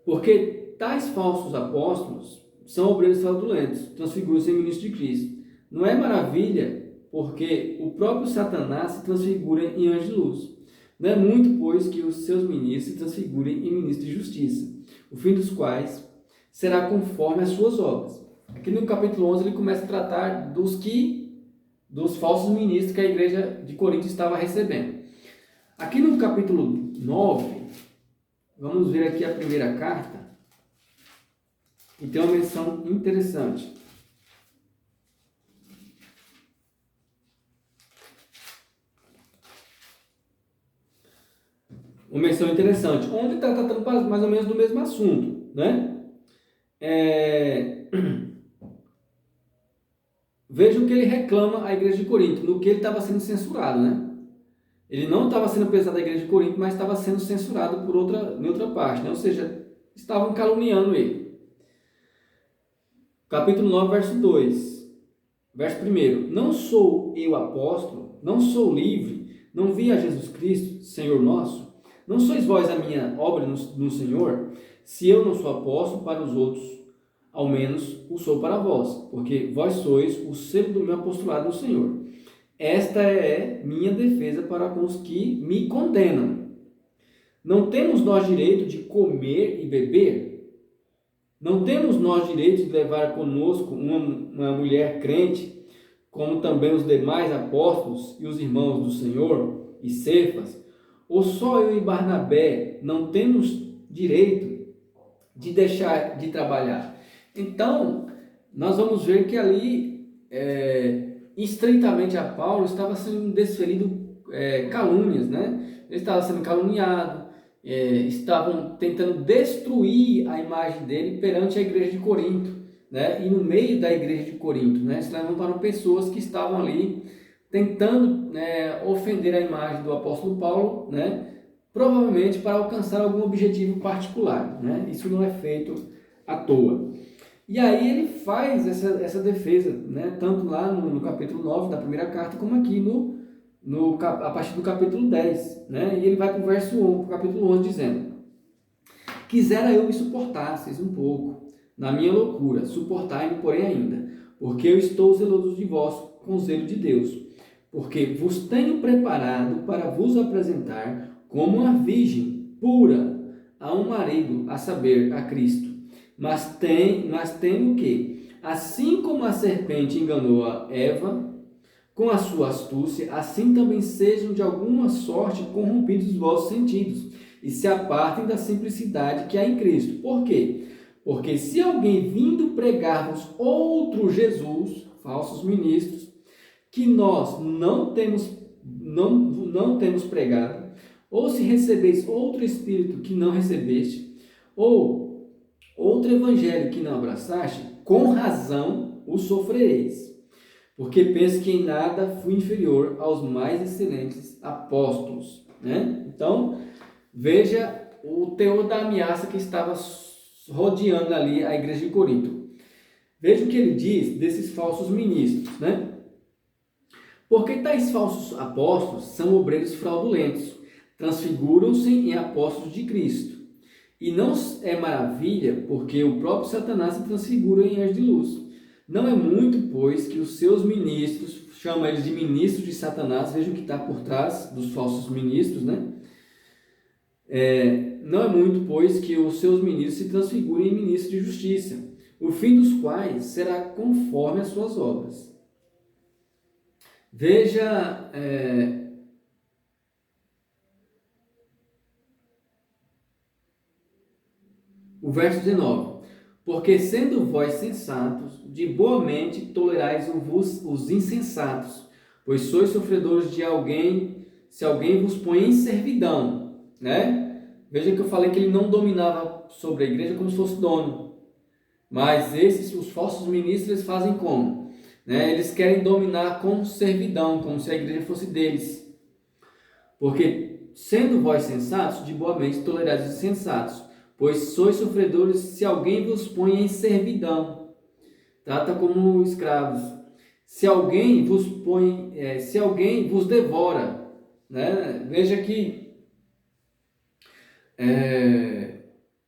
porque tais falsos apóstolos são obreiros fraudulentos, transfiguram-se em ministros de Cristo. Não é maravilha, porque o próprio Satanás se transfigura em anjo de luz. Não é muito, pois, que os seus ministros se transfigurem em ministros de justiça, o fim dos quais será conforme as suas obras. Aqui no capítulo 11 ele começa a tratar dos falsos ministros que a igreja de Corinto estava recebendo. Aqui no capítulo 9, vamos ver aqui a primeira carta, e tem uma menção interessante. Uma menção interessante, onde está tratando mais ou menos do mesmo assunto, né? Vejam que ele reclama a igreja de Corinto, no que ele estava sendo censurado, né? Ele não estava sendo pesado da igreja de Corinto, mas estava sendo censurado em outra parte, né? Ou seja, estavam caluniando ele. Capítulo 9, verso 2. Verso 1. Não sou eu apóstolo, não sou livre, não vi a Jesus Cristo, Senhor nosso? Não sois vós a minha obra no Senhor? Se eu não sou apóstolo para os outros, ao menos o sou para vós, porque vós sois o selo do meu apostolado no Senhor. Esta é minha defesa para com os que me condenam. Não temos nós direito de comer e beber? Não temos nós direito de levar conosco uma mulher crente, como também os demais apóstolos e os irmãos do Senhor e Cefas? Ou só eu e Barnabé não temos direito de deixar de trabalhar? Então, nós vamos ver que ali, estreitamente a Paulo, estava sendo desferido calúnias, né? Ele estava sendo caluniado, estavam tentando destruir a imagem dele perante a igreja de Corinto, né? E no meio da igreja de Corinto, né? Se levantaram pessoas que estavam ali tentando ofender a imagem do apóstolo Paulo, né? provavelmente para alcançar algum objetivo particular, né? Isso não é feito à toa. E aí ele faz essa defesa, né? Tanto lá no capítulo 9 da primeira carta, como aqui a partir do capítulo 10, né? E ele vai para o verso 1, para o capítulo 11, dizendo: quisera eu me suportasseis um pouco na minha loucura, suportai-me, porém, ainda, porque eu estou zeloso de vós com o zelo de Deus, porque vos tenho preparado para vos apresentar como uma virgem pura a um marido, a saber, a Cristo. Mas temo que, assim como a serpente enganou a Eva com a sua astúcia, assim também sejam de alguma sorte corrompidos os vossos sentidos e se apartem da simplicidade que há em Cristo. Por quê? Porque se alguém vindo pregar-vos outro Jesus, falsos ministros, que nós não temos pregado, ou se recebeis outro espírito que não recebeste, ou outro evangelho que não abraçaste, com razão o sofrereis. Porque penso que em nada fui inferior aos mais excelentes apóstolos, né? Então, veja o teor da ameaça que estava rodeando ali a igreja de Corinto. Veja o que ele diz desses falsos ministros, né? Porque tais falsos apóstolos são obreiros fraudulentos, transfiguram-se em apóstolos de Cristo. E não é maravilha, porque o próprio Satanás se transfigura em anjo de luz. Não é muito, pois, que os seus ministros, chama eles de ministros de Satanás, vejam o que está por trás dos falsos ministros, né? Não é muito, pois, que os seus ministros se transfigurem em ministros de justiça, o fim dos quais será conforme as suas obras. Veja o verso 19. Porque sendo vós sensatos, de boa mente tolerais os insensatos, pois sois sofredores de alguém, se alguém vos põe em servidão, né? Veja que eu falei que ele não dominava sobre a igreja como se fosse dono. Mas os falsos ministros, eles fazem como? Né? Eles querem dominar com servidão, como se a igreja fosse deles. Porque, sendo vós sensatos, de boa mente tolerais os insensatos, pois sois sofredores se alguém vos põe em servidão. Trata como escravos. Se alguém vos põe, se alguém vos devora, né? Veja que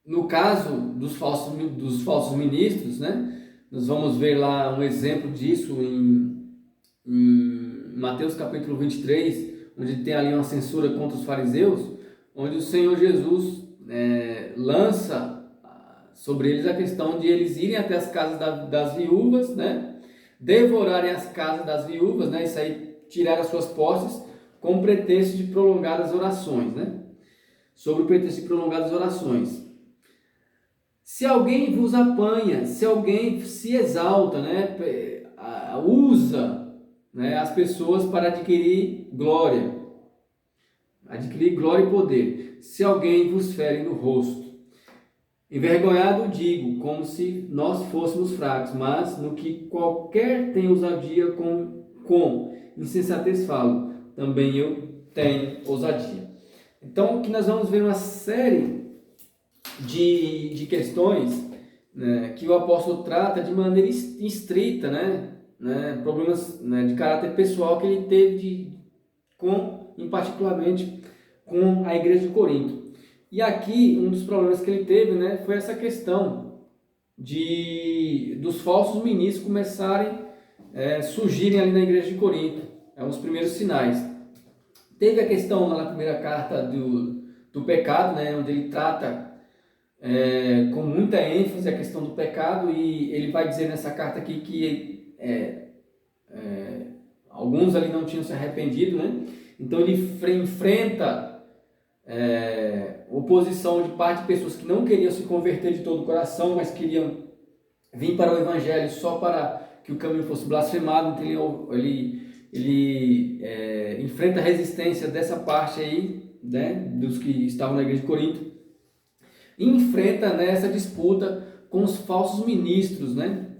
no caso dos falsos ministros, né? Nós vamos ver lá um exemplo disso em Mateus capítulo 23, onde tem ali uma censura contra os fariseus, onde o Senhor Jesus lança sobre eles a questão de eles irem até as casas das viúvas, né? Devorarem as casas das viúvas, né? Isso aí, tirar as suas posses com o pretexto de prolongadas orações, né? Sobre o pretexto de prolongadas orações. Se alguém vos apanha, se alguém se exalta, né? Usa, né, as pessoas para adquirir glória e poder. Se alguém vos fere no rosto, envergonhado digo, como se nós fôssemos fracos, mas no que qualquer tem ousadia com insensatez falo, também eu tenho ousadia. Então, aqui nós vamos ver uma série de questões, né, que o apóstolo trata de maneira estrita, problemas, né, de caráter pessoal que ele teve particularmente com a igreja de Corinto. E aqui, um dos problemas que ele teve, né, foi essa questão dos falsos ministros começarem surgirem ali na igreja de Corinto. É um dos primeiros sinais. Teve a questão lá na primeira carta do pecado, né, onde ele trata com muita ênfase a questão do pecado, e ele vai dizer nessa carta aqui que alguns ali não tinham se arrependido, né? Então ele enfrenta oposição de parte de pessoas que não queriam se converter de todo o coração, mas queriam vir para o evangelho só para que o caminho fosse blasfemado. Então ele enfrenta a resistência dessa parte aí, né, dos que estavam na igreja de Corinto, e enfrenta, né, essa disputa com os falsos ministros, né,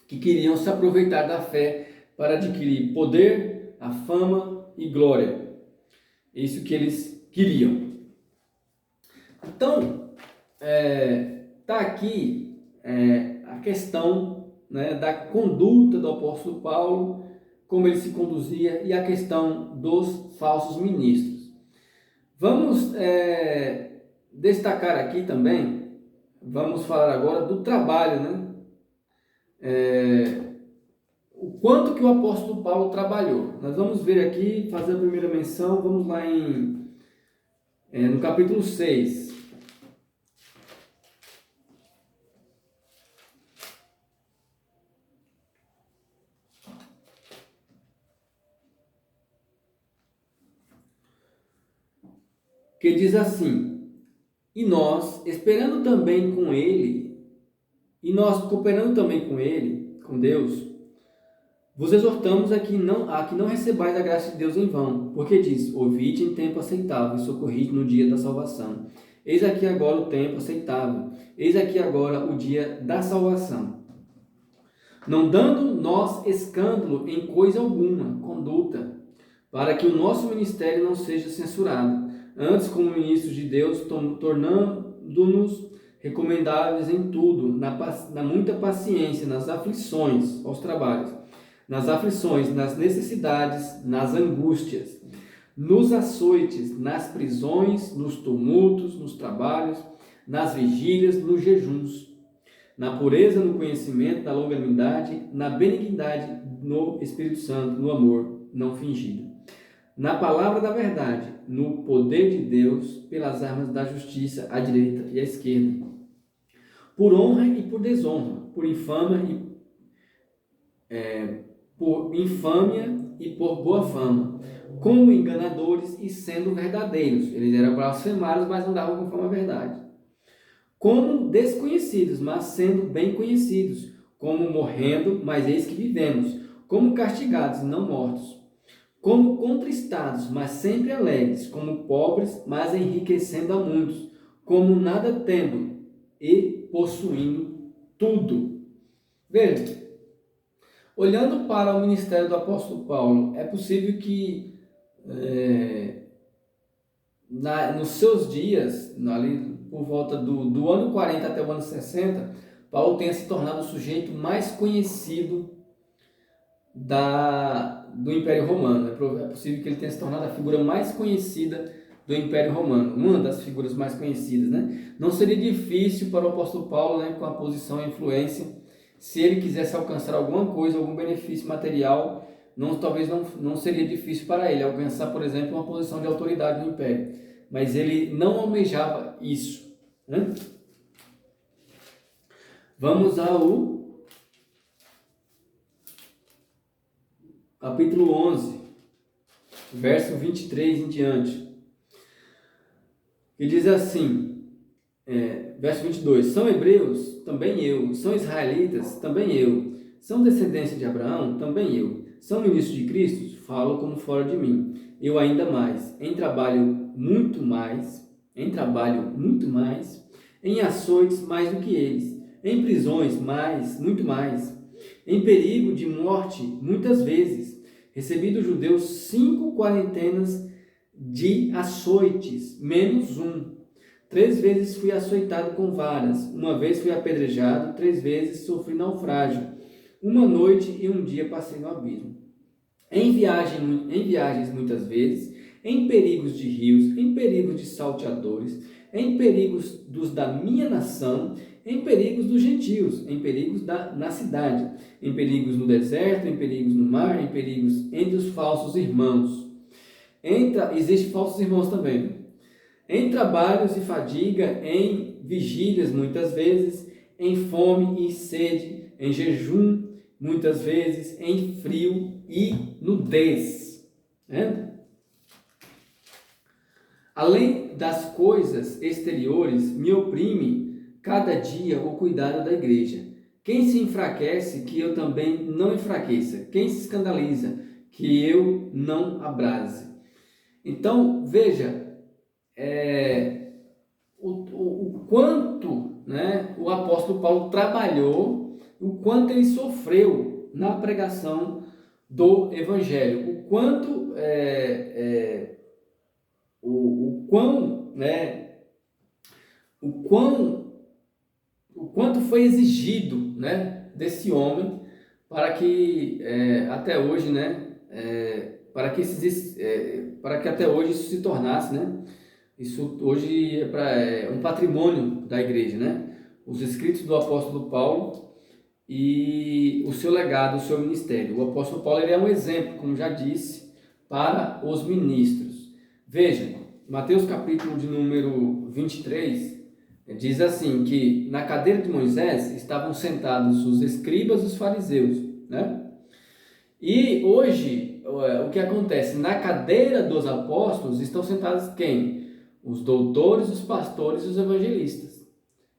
que queriam se aproveitar da fé para adquirir poder, a fama e glória. É isso que eles queriam. Então, tá aqui a questão, né, da conduta do apóstolo Paulo, como ele se conduzia, e a questão dos falsos ministros. Vamos destacar aqui também, vamos falar agora do trabalho, né? O quanto que o apóstolo Paulo trabalhou. Nós vamos ver aqui, fazer a primeira menção, vamos lá no capítulo 6. Que diz assim: e nós, esperando também com ele, e nós cooperando também com ele, com Deus, vos exortamos a que não recebais a graça de Deus em vão, porque diz: ouvide em tempo aceitável e socorride no dia da salvação. Eis aqui agora o tempo aceitável, eis aqui agora o dia da salvação. Não dando nós escândalo em coisa alguma, conduta, para que o nosso ministério não seja censurado. Antes, como ministros de Deus, tornando-nos recomendáveis em tudo, na muita paciência, nas aflições, aos trabalhos, nas aflições, nas necessidades, nas angústias, nos açoites, nas prisões, nos tumultos, nos trabalhos, nas vigílias, nos jejuns, na pureza, no conhecimento, na longanimidade, na benignidade, no Espírito Santo, no amor não fingido, na palavra da verdade, no poder de Deus, pelas armas da justiça, à direita e à esquerda, por honra e por desonra, por infâmia e por boa fama, como enganadores e sendo verdadeiros. Eles eram blasfemários, mas andavam conforme a verdade. Como desconhecidos, mas sendo bem conhecidos, como morrendo, mas eis que vivemos, como castigados e não mortos, como contristados, mas sempre alegres, como pobres, mas enriquecendo a muitos, como nada tendo e possuindo tudo. Veja, olhando para o ministério do apóstolo Paulo, é possível que nos seus dias, ali por volta do ano 40 até o ano 60, Paulo tenha se tornado o sujeito mais conhecido do Império Romano. É possível que ele tenha se tornado a figura mais conhecida do Império Romano, uma das figuras mais conhecidas, né? Não seria difícil para o apóstolo Paulo, né, com a posição e influência, se ele quisesse alcançar alguma coisa, algum benefício material, talvez não seria difícil para ele alcançar, por exemplo, uma posição de autoridade no Império. Mas ele não almejava isso, né? Vamos ao capítulo 11, verso 23 em diante. E diz assim, verso 22, são hebreus? Também eu. São israelitas? Também eu. São descendência de Abraão? Também eu. São ministros de Cristo? Falo como fora de mim. Eu ainda mais. Em trabalho muito mais, em açoites mais do que eles, em prisões muito mais, em perigo de morte muitas vezes, recebi dos judeus 5 quarentenas de açoites, menos um. 3 vezes fui açoitado com varas, uma vez fui apedrejado, 3 vezes sofri naufrágio, uma noite e um dia passei no abismo. Em viagens muitas vezes, em perigos de rios, em perigos de salteadores, em perigos dos da minha nação, em perigos dos gentios, em perigos na cidade, em perigos no deserto, em perigos no mar, em perigos entre os falsos irmãos. Existem falsos irmãos também. Em trabalhos e fadiga, em vigílias muitas vezes, em fome e sede, em jejum muitas vezes, em frio e nudez. Né? Além das coisas exteriores, me oprime cada dia o cuidado da igreja. Quem se enfraquece, que eu também não enfraqueça. Quem se escandaliza, que eu não abrase. Então, veja, o quanto, né, o apóstolo Paulo trabalhou, o quanto ele sofreu na pregação do Evangelho, o quanto, o quão, né, o quanto foi exigido, né, desse homem para que até hoje, né, para que até hoje isso se tornasse, né, isso hoje é um patrimônio da igreja, né, os escritos do apóstolo Paulo e o seu legado, o seu ministério. O apóstolo Paulo ele é um exemplo, como já disse, para os ministros. Veja, Mateus capítulo de número 23, diz assim, que na cadeira de Moisés estavam sentados os escribas e os fariseus, né? E hoje, o que acontece? Na cadeira dos apóstolos estão sentados quem? Os doutores, os pastores e os evangelistas.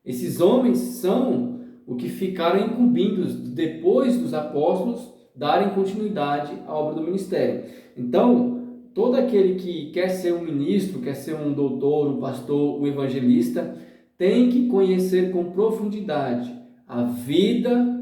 Esses homens são o que ficaram incumbidos depois dos apóstolos darem continuidade à obra do ministério. Então, todo aquele que quer ser um ministro, quer ser um doutor, um pastor, um evangelista, tem que conhecer com profundidade a vida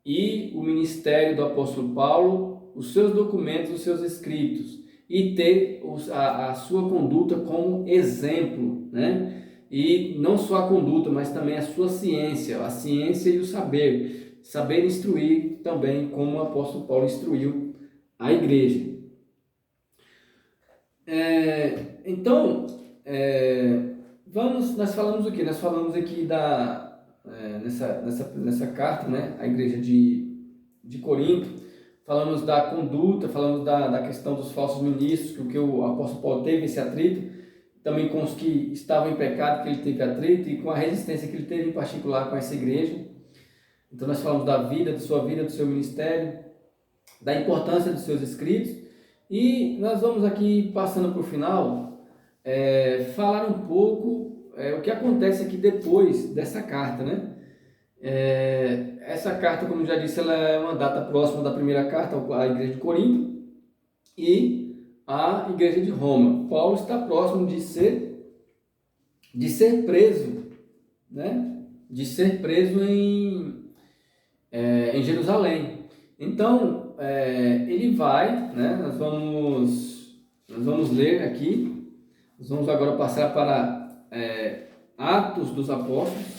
e o ministério do apóstolo Paulo, os seus documentos, os seus escritos, e ter a sua conduta como exemplo, né? E não só a conduta, mas também a sua ciência, a ciência e o saber instruir também, como o apóstolo Paulo instruiu a igreja. Então, nós falamos o quê? Nós falamos aqui nessa carta, né, à igreja de Corinto, falamos da conduta, falamos da questão dos falsos ministros, que o apóstolo Paulo teve esse atrito, também com os que estavam em pecado, que ele teve atrito, e com a resistência que ele teve em particular com essa igreja. Então nós falamos da vida, do seu ministério, da importância dos seus escritos, e nós vamos aqui, passando para o final, falar um pouco o que acontece aqui depois dessa carta, né? Essa carta, como já disse, ela é uma data próxima da primeira carta à igreja de Corinto e à igreja de Roma. Paulo está próximo de ser preso, né? De ser preso em Jerusalém. Então, ele vai, né? Nós vamos ler aqui, nós vamos agora passar para Atos dos Apóstolos.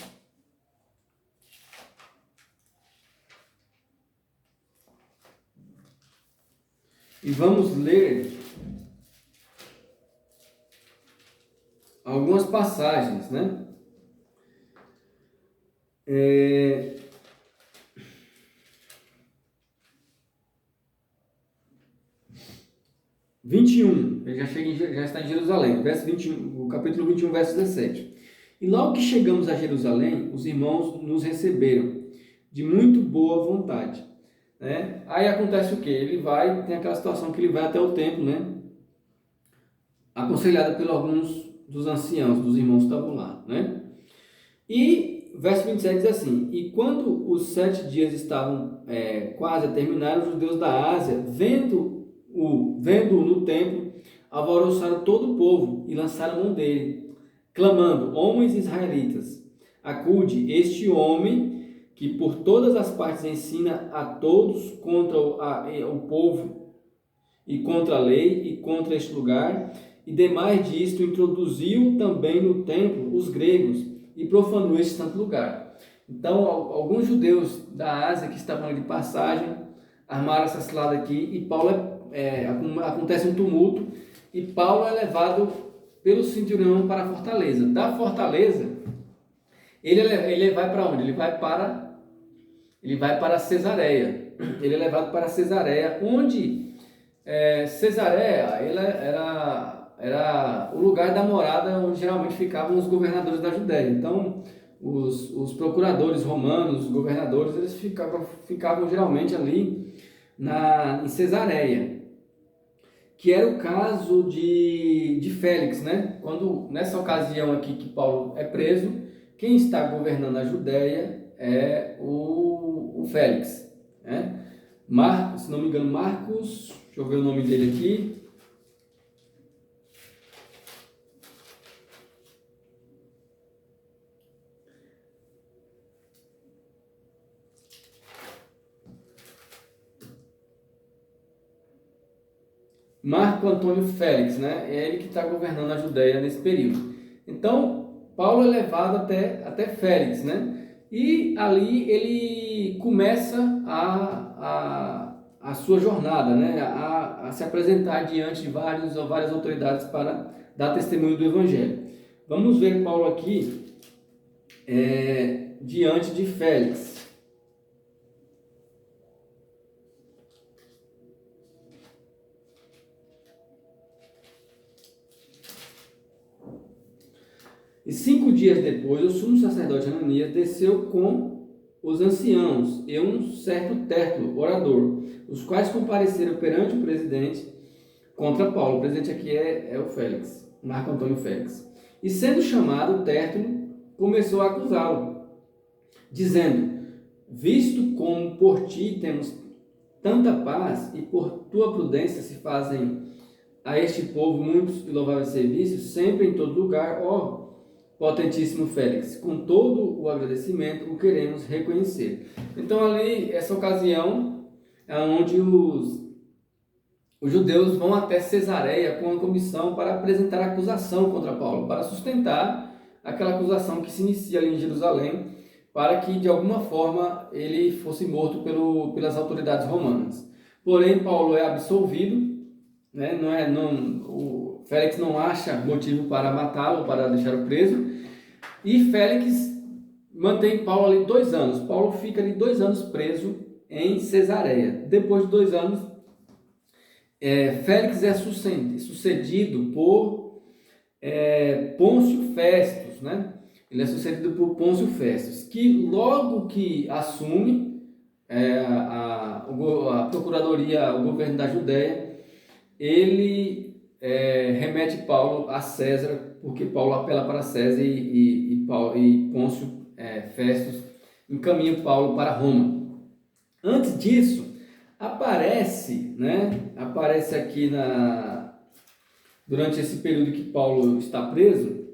E vamos ler algumas passagens, né? 21, ele já está em Jerusalém, verso 21, o capítulo 21, verso 17. E logo que chegamos a Jerusalém, os irmãos nos receberam de muito boa vontade, né? Aí acontece o quê? Tem aquela situação que ele vai até o templo, né? Aconselhado por alguns dos anciãos, dos irmãos que estavam lá, né? E verso 27 diz assim: e quando os 7 dias estavam quase a terminar, os judeus da Ásia, vendo-o no templo, alvoroçaram todo o povo e lançaram mão dele, clamando: homens israelitas, acude este homem que por todas as partes ensina a todos contra o povo e contra a lei e contra este lugar, e demais disto introduziu também no templo os gregos e profanou este santo lugar. Então, alguns judeus da Ásia que estavam ali de passagem armaram essa cilada aqui, e Paulo acontece um tumulto, e Paulo é levado pelo centurião para a fortaleza. Da fortaleza, ele vai para onde? Ele vai para Cesareia. Ele é levado para Cesareia, onde Cesareia era o lugar da morada onde geralmente ficavam os governadores da Judéia. Então, os procuradores romanos, os governadores, eles ficavam geralmente ali em Cesareia, que era o caso de Félix, né? Quando, nessa ocasião aqui que Paulo é preso, quem está governando a Judéia é o Félix, né? Marcos, se não me engano, Marcos, deixa eu ver o nome dele aqui. Marco Antônio Félix, né? É ele que está governando a Judéia nesse período. Então, Paulo é levado até Félix, né? E ali ele começa a sua jornada, né? A se apresentar diante de várias autoridades para dar testemunho do Evangelho. Vamos ver Paulo aqui diante de Félix. E 5 dias depois, o sumo sacerdote Ananias desceu com os anciãos e um certo Tértulo, orador, os quais compareceram perante o presidente contra Paulo. O presidente aqui é o Félix, Marco Antônio Félix. E sendo chamado, Tértulo começou a acusá-lo, dizendo: visto como por ti temos tanta paz e por tua prudência se fazem a este povo muitos e louváveis serviços, sempre em todo lugar, ó potentíssimo Félix, com todo o agradecimento o queremos reconhecer. Então ali, essa ocasião é onde os judeus vão até Cesareia com a comissão para apresentar acusação contra Paulo, para sustentar aquela acusação que se inicia ali em Jerusalém, para que de alguma forma ele fosse morto pelas autoridades romanas. Porém, Paulo é absolvido, né? O Félix não acha motivo para matá-lo, para deixá-lo preso, e Félix mantém Paulo ali 2 anos. Paulo fica ali 2 anos preso em Cesareia. Depois de 2 anos, Félix é sucedido por Pôncio Festus, né? Ele é sucedido por Pôncio Festus, que logo que assume a procuradoria, o governo da Judéia, ele remete Paulo a César, porque Paulo apela para César e Pôncio Festus encaminha Paulo para Roma. Antes disso, aparece aqui durante esse período que Paulo está preso,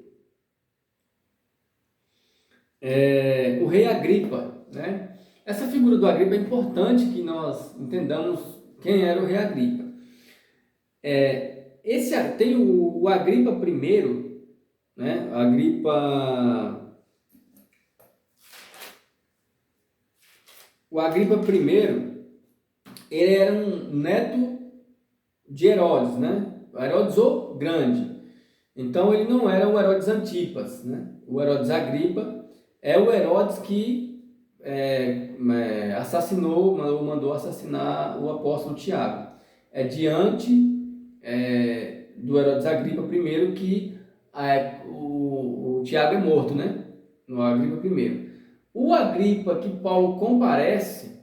o rei Agripa, né? Essa figura do Agripa é importante que nós entendamos quem era o rei Agripa. Tem o Agripa I, né? O Agripa I, ele era um neto de Herodes, né? Herodes o Grande. Então ele não era o Herodes Antipas, né? O Herodes Agripa é o Herodes que mandou assassinar o apóstolo Tiago. É diante do Herodes Agripa I que o Tiago é morto, né? No Agripa I. O Agripa que Paulo comparece,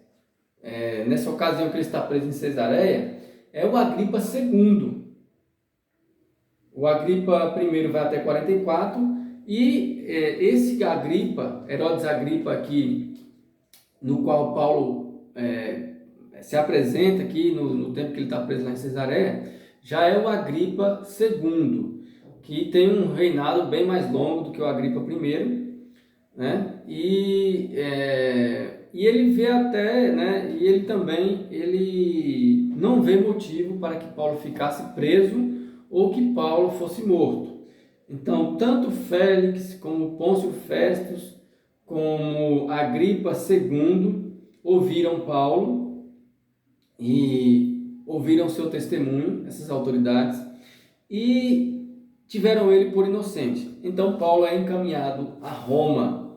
nessa ocasião que ele está preso em Cesareia, é o Agripa II. O Agripa I vai até 44 e esse Agripa, Herodes Agripa aqui, no qual Paulo se apresenta aqui no tempo que ele está preso lá em Cesareia, já é o Agripa II, que tem um reinado bem mais longo do que o Agripa I, né? E ele vê até, né? E ele não vê motivo para que Paulo ficasse preso ou que Paulo fosse morto. Então, tanto Félix como Pôncio Festus, como Agripa II, ouviram Paulo e ouviram seu testemunho, essas autoridades, e tiveram ele por inocente. Então, Paulo é encaminhado a Roma,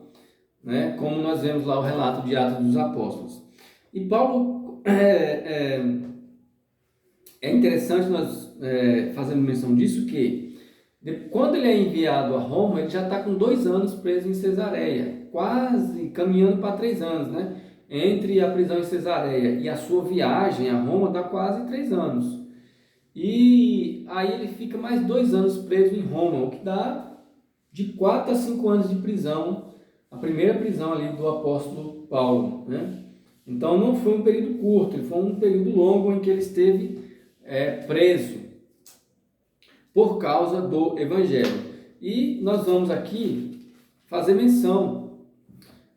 né? Como nós vemos lá o relato de Atos dos Apóstolos. E Paulo, é interessante nós fazendo menção disso, que quando ele é enviado a Roma, ele já está com 2 anos preso em Cesareia, quase caminhando para 3 anos, né? Entre a prisão em Cesareia e a sua viagem a Roma dá quase 3 anos. E aí ele fica mais 2 anos preso em Roma, o que dá de 4 a 5 anos de prisão, a primeira prisão ali do apóstolo Paulo, né? Então não foi um período curto, foi um período longo em que ele esteve preso por causa do Evangelho. E nós vamos aqui fazer menção,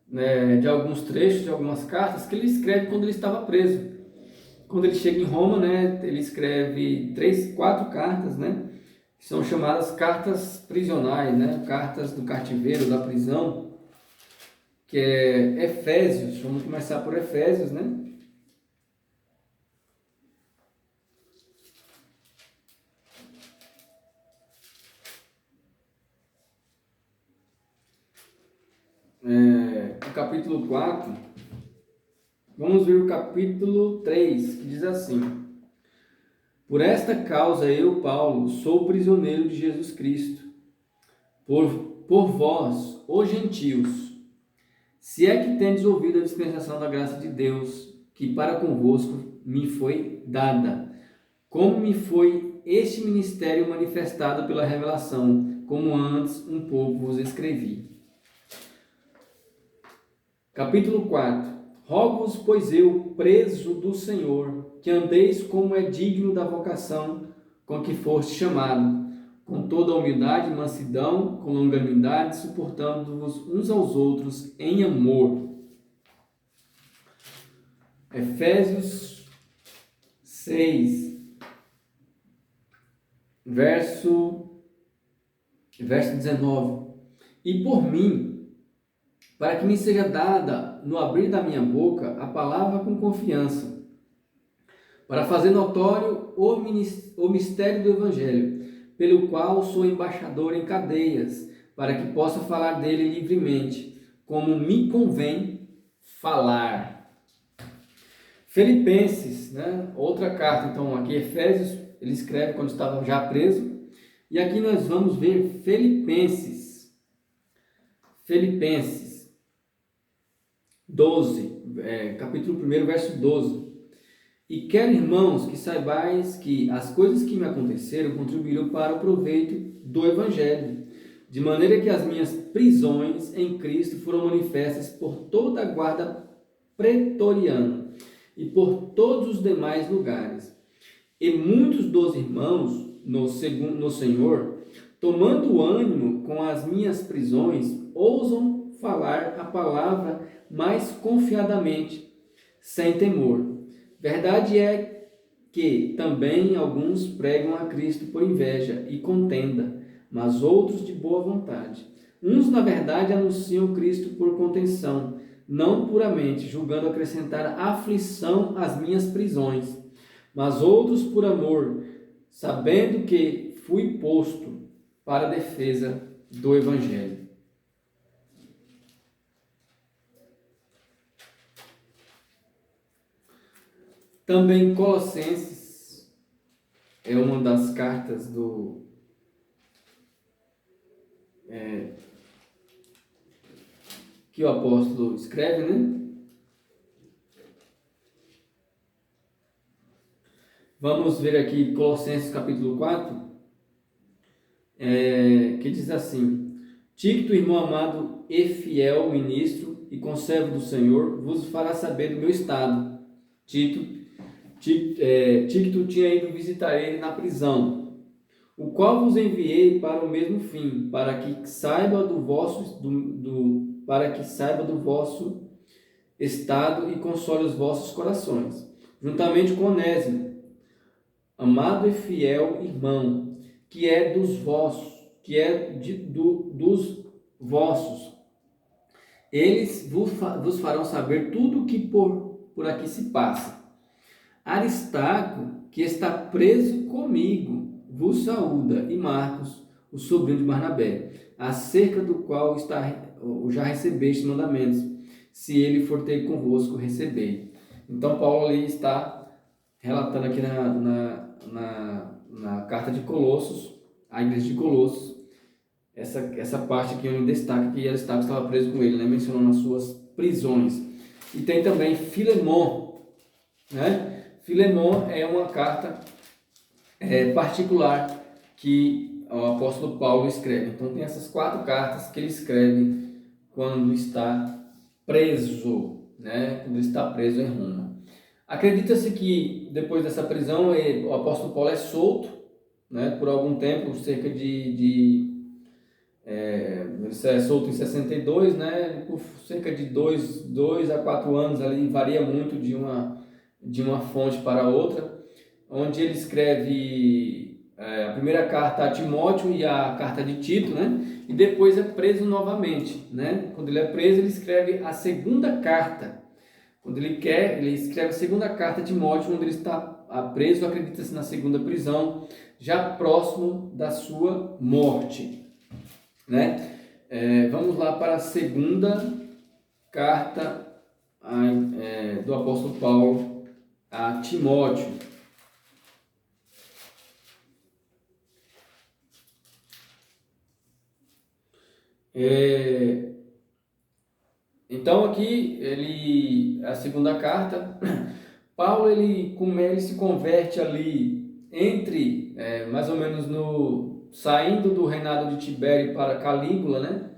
né, de alguns trechos, de algumas cartas que ele escreve quando ele estava preso. Quando ele chega em Roma, né, ele escreve 4 cartas, né, que são chamadas cartas prisionais, né? Cartas do cativeiro, da prisão, que é Efésios. Vamos começar por Efésios, né? O capítulo 4, vamos ver o capítulo 3, que diz assim: Por esta causa eu, Paulo, sou prisioneiro de Jesus Cristo, por vós, os gentios, se é que tendes ouvido a dispensação da graça de Deus, que para convosco me foi dada, como me foi este ministério manifestado pela revelação, como antes um pouco vos escrevi. Capítulo 4. Rogo-vos, pois eu, preso do Senhor, que andeis como é digno da vocação com que foste chamado, com toda a humildade e mansidão, com longanimidade, suportando-vos uns aos outros em amor. Efésios 6, verso 19. E por mim, para que me seja dada, no abrir da minha boca, a palavra com confiança, para fazer notório o mistério do Evangelho, pelo qual sou embaixador em cadeias, para que possa falar dele livremente, como me convém falar. Filipenses, né? Outra carta, então aqui Efésios, ele escreve quando estava já preso, e aqui nós vamos ver Filipenses 12, capítulo 1, verso 12. E quero, irmãos, que saibais que as coisas que me aconteceram contribuíram para o proveito do Evangelho, de maneira que as minhas prisões em Cristo foram manifestas por toda a guarda pretoriana e por todos os demais lugares. E muitos dos irmãos no Senhor, tomando ânimo com as minhas prisões, ousam falar a palavra mais confiadamente, sem temor. Verdade é que também alguns pregam a Cristo por inveja e contenda, mas outros de boa vontade. Uns, na verdade, anunciam Cristo por contenção, não puramente, julgando acrescentar aflição às minhas prisões, mas outros por amor, sabendo que fui posto para a defesa do Evangelho. Também Colossenses é uma das cartas que o apóstolo escreve, né? Vamos ver aqui Colossenses capítulo 4, que diz assim: Tíquico, irmão amado e fiel ministro e conservo do Senhor, vos fará saber do meu estado. Tíquico tinha ido visitar ele na prisão, o qual vos enviei para o mesmo fim, para que saiba do vosso estado e console os vossos corações, juntamente com Onésimo, amado e fiel irmão, que é dos vossos. Eles vos farão saber tudo o que por aqui se passa. Aristarco, que está preso comigo, vos saúda, e Marcos, o sobrinho de Barnabé, acerca do qual já recebeste mandamentos. Se ele for ter convosco, recebei. Então Paulo ali está relatando aqui na carta de Colossos, a igreja de Colossos, essa parte aqui onde destaca que Aristarco estava preso com ele, né? Mencionando as suas prisões. E tem também Filemon, né? Filemon é uma carta particular que o apóstolo Paulo escreve. Então tem essas 4 cartas que ele escreve quando está preso, né? Quando está preso em Roma. Acredita-se que depois dessa prisão o apóstolo Paulo é solto, né? Por algum tempo, cerca ele é solto em 62, né? Por cerca de 2 a 4 anos, ali varia muito de uma fonte para outra, onde ele escreve a primeira carta a Timóteo e a carta de Tito, né? E depois é preso novamente, né? Quando ele é preso, ele escreve a segunda carta. Quando ele quer, ele escreve a segunda carta a Timóteo, onde ele está preso, acredita-se na segunda prisão, já próximo da sua morte, né? Vamos lá para a segunda carta do apóstolo Paulo a Timóteo. Então aqui a segunda carta, Paulo ele se converte ali entre mais ou menos saindo do reinado de Tibério para Calígula, né?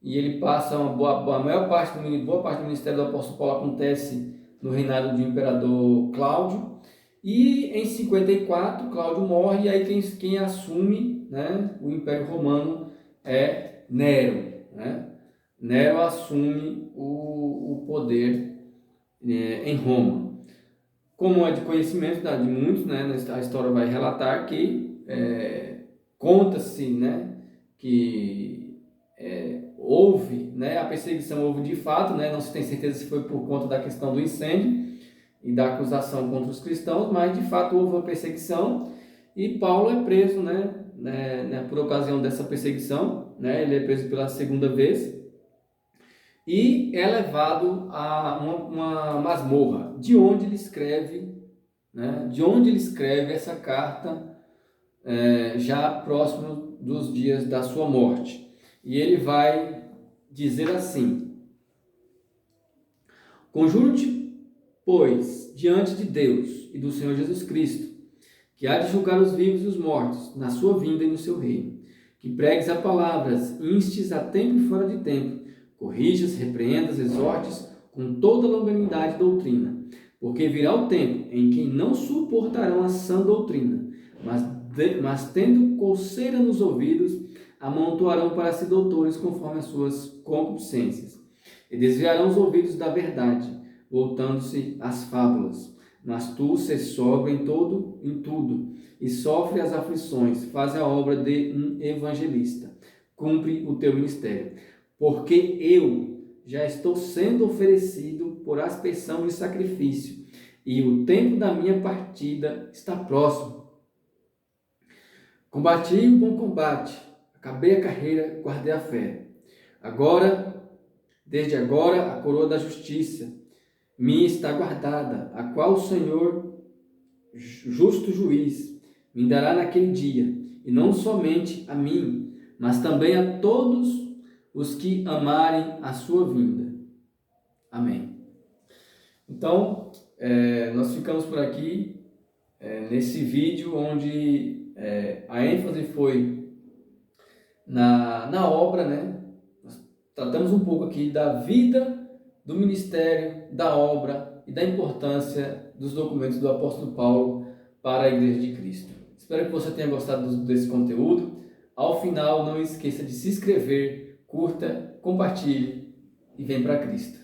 E ele passa boa parte do ministério do apóstolo Paulo acontece no reinado do imperador Cláudio. E em 54 Cláudio morre, e aí quem assume, né, o Império Romano é Nero, né? Nero assume o poder em Roma. Como é de conhecimento de muitos, né, a história vai relatar que conta-se, né, que houve, né, a perseguição houve de fato, né, não se tem certeza se foi por conta da questão do incêndio e da acusação contra os cristãos, mas de fato houve uma perseguição e Paulo é preso, né, por ocasião dessa perseguição, né, ele é preso pela segunda vez e é levado a uma masmorra, de onde ele escreve, né, essa carta já próximo dos dias da sua morte. E ele vai dizer assim: conjuro-te, pois, diante de Deus e do Senhor Jesus Cristo, que há de julgar os vivos e os mortos, na sua vinda e no seu reino, que pregues a palavras, instes a tempo e fora de tempo, corrijas, repreendas, exortes, com toda longanimidade e doutrina, porque virá o tempo em que não suportarão a sã doutrina, mas tendo coceira nos ouvidos, amontoarão para si doutores conforme as suas concupiscências, e desviarão os ouvidos da verdade, voltando-se às fábulas. Mas tu se sobra em tudo, e sofre as aflições, faz a obra de um evangelista, cumpre o teu ministério, porque eu já estou sendo oferecido por aspersão de sacrifício, e o tempo da minha partida está próximo. Combati o bom combate, acabei a carreira, guardei a fé. Desde agora, a coroa da justiça me está guardada, a qual o Senhor, justo juiz, me dará naquele dia, e não somente a mim, mas também a todos os que amarem a sua vinda. Amém. Então, nós ficamos por aqui, nesse vídeo onde a ênfase foi na obra, né? Nós tratamos um pouco aqui da vida, do ministério, da obra e da importância dos documentos do apóstolo Paulo para a Igreja de Cristo. Espero que você tenha gostado desse conteúdo. Ao final, não esqueça de se inscrever, curta, compartilhe e vem para Cristo.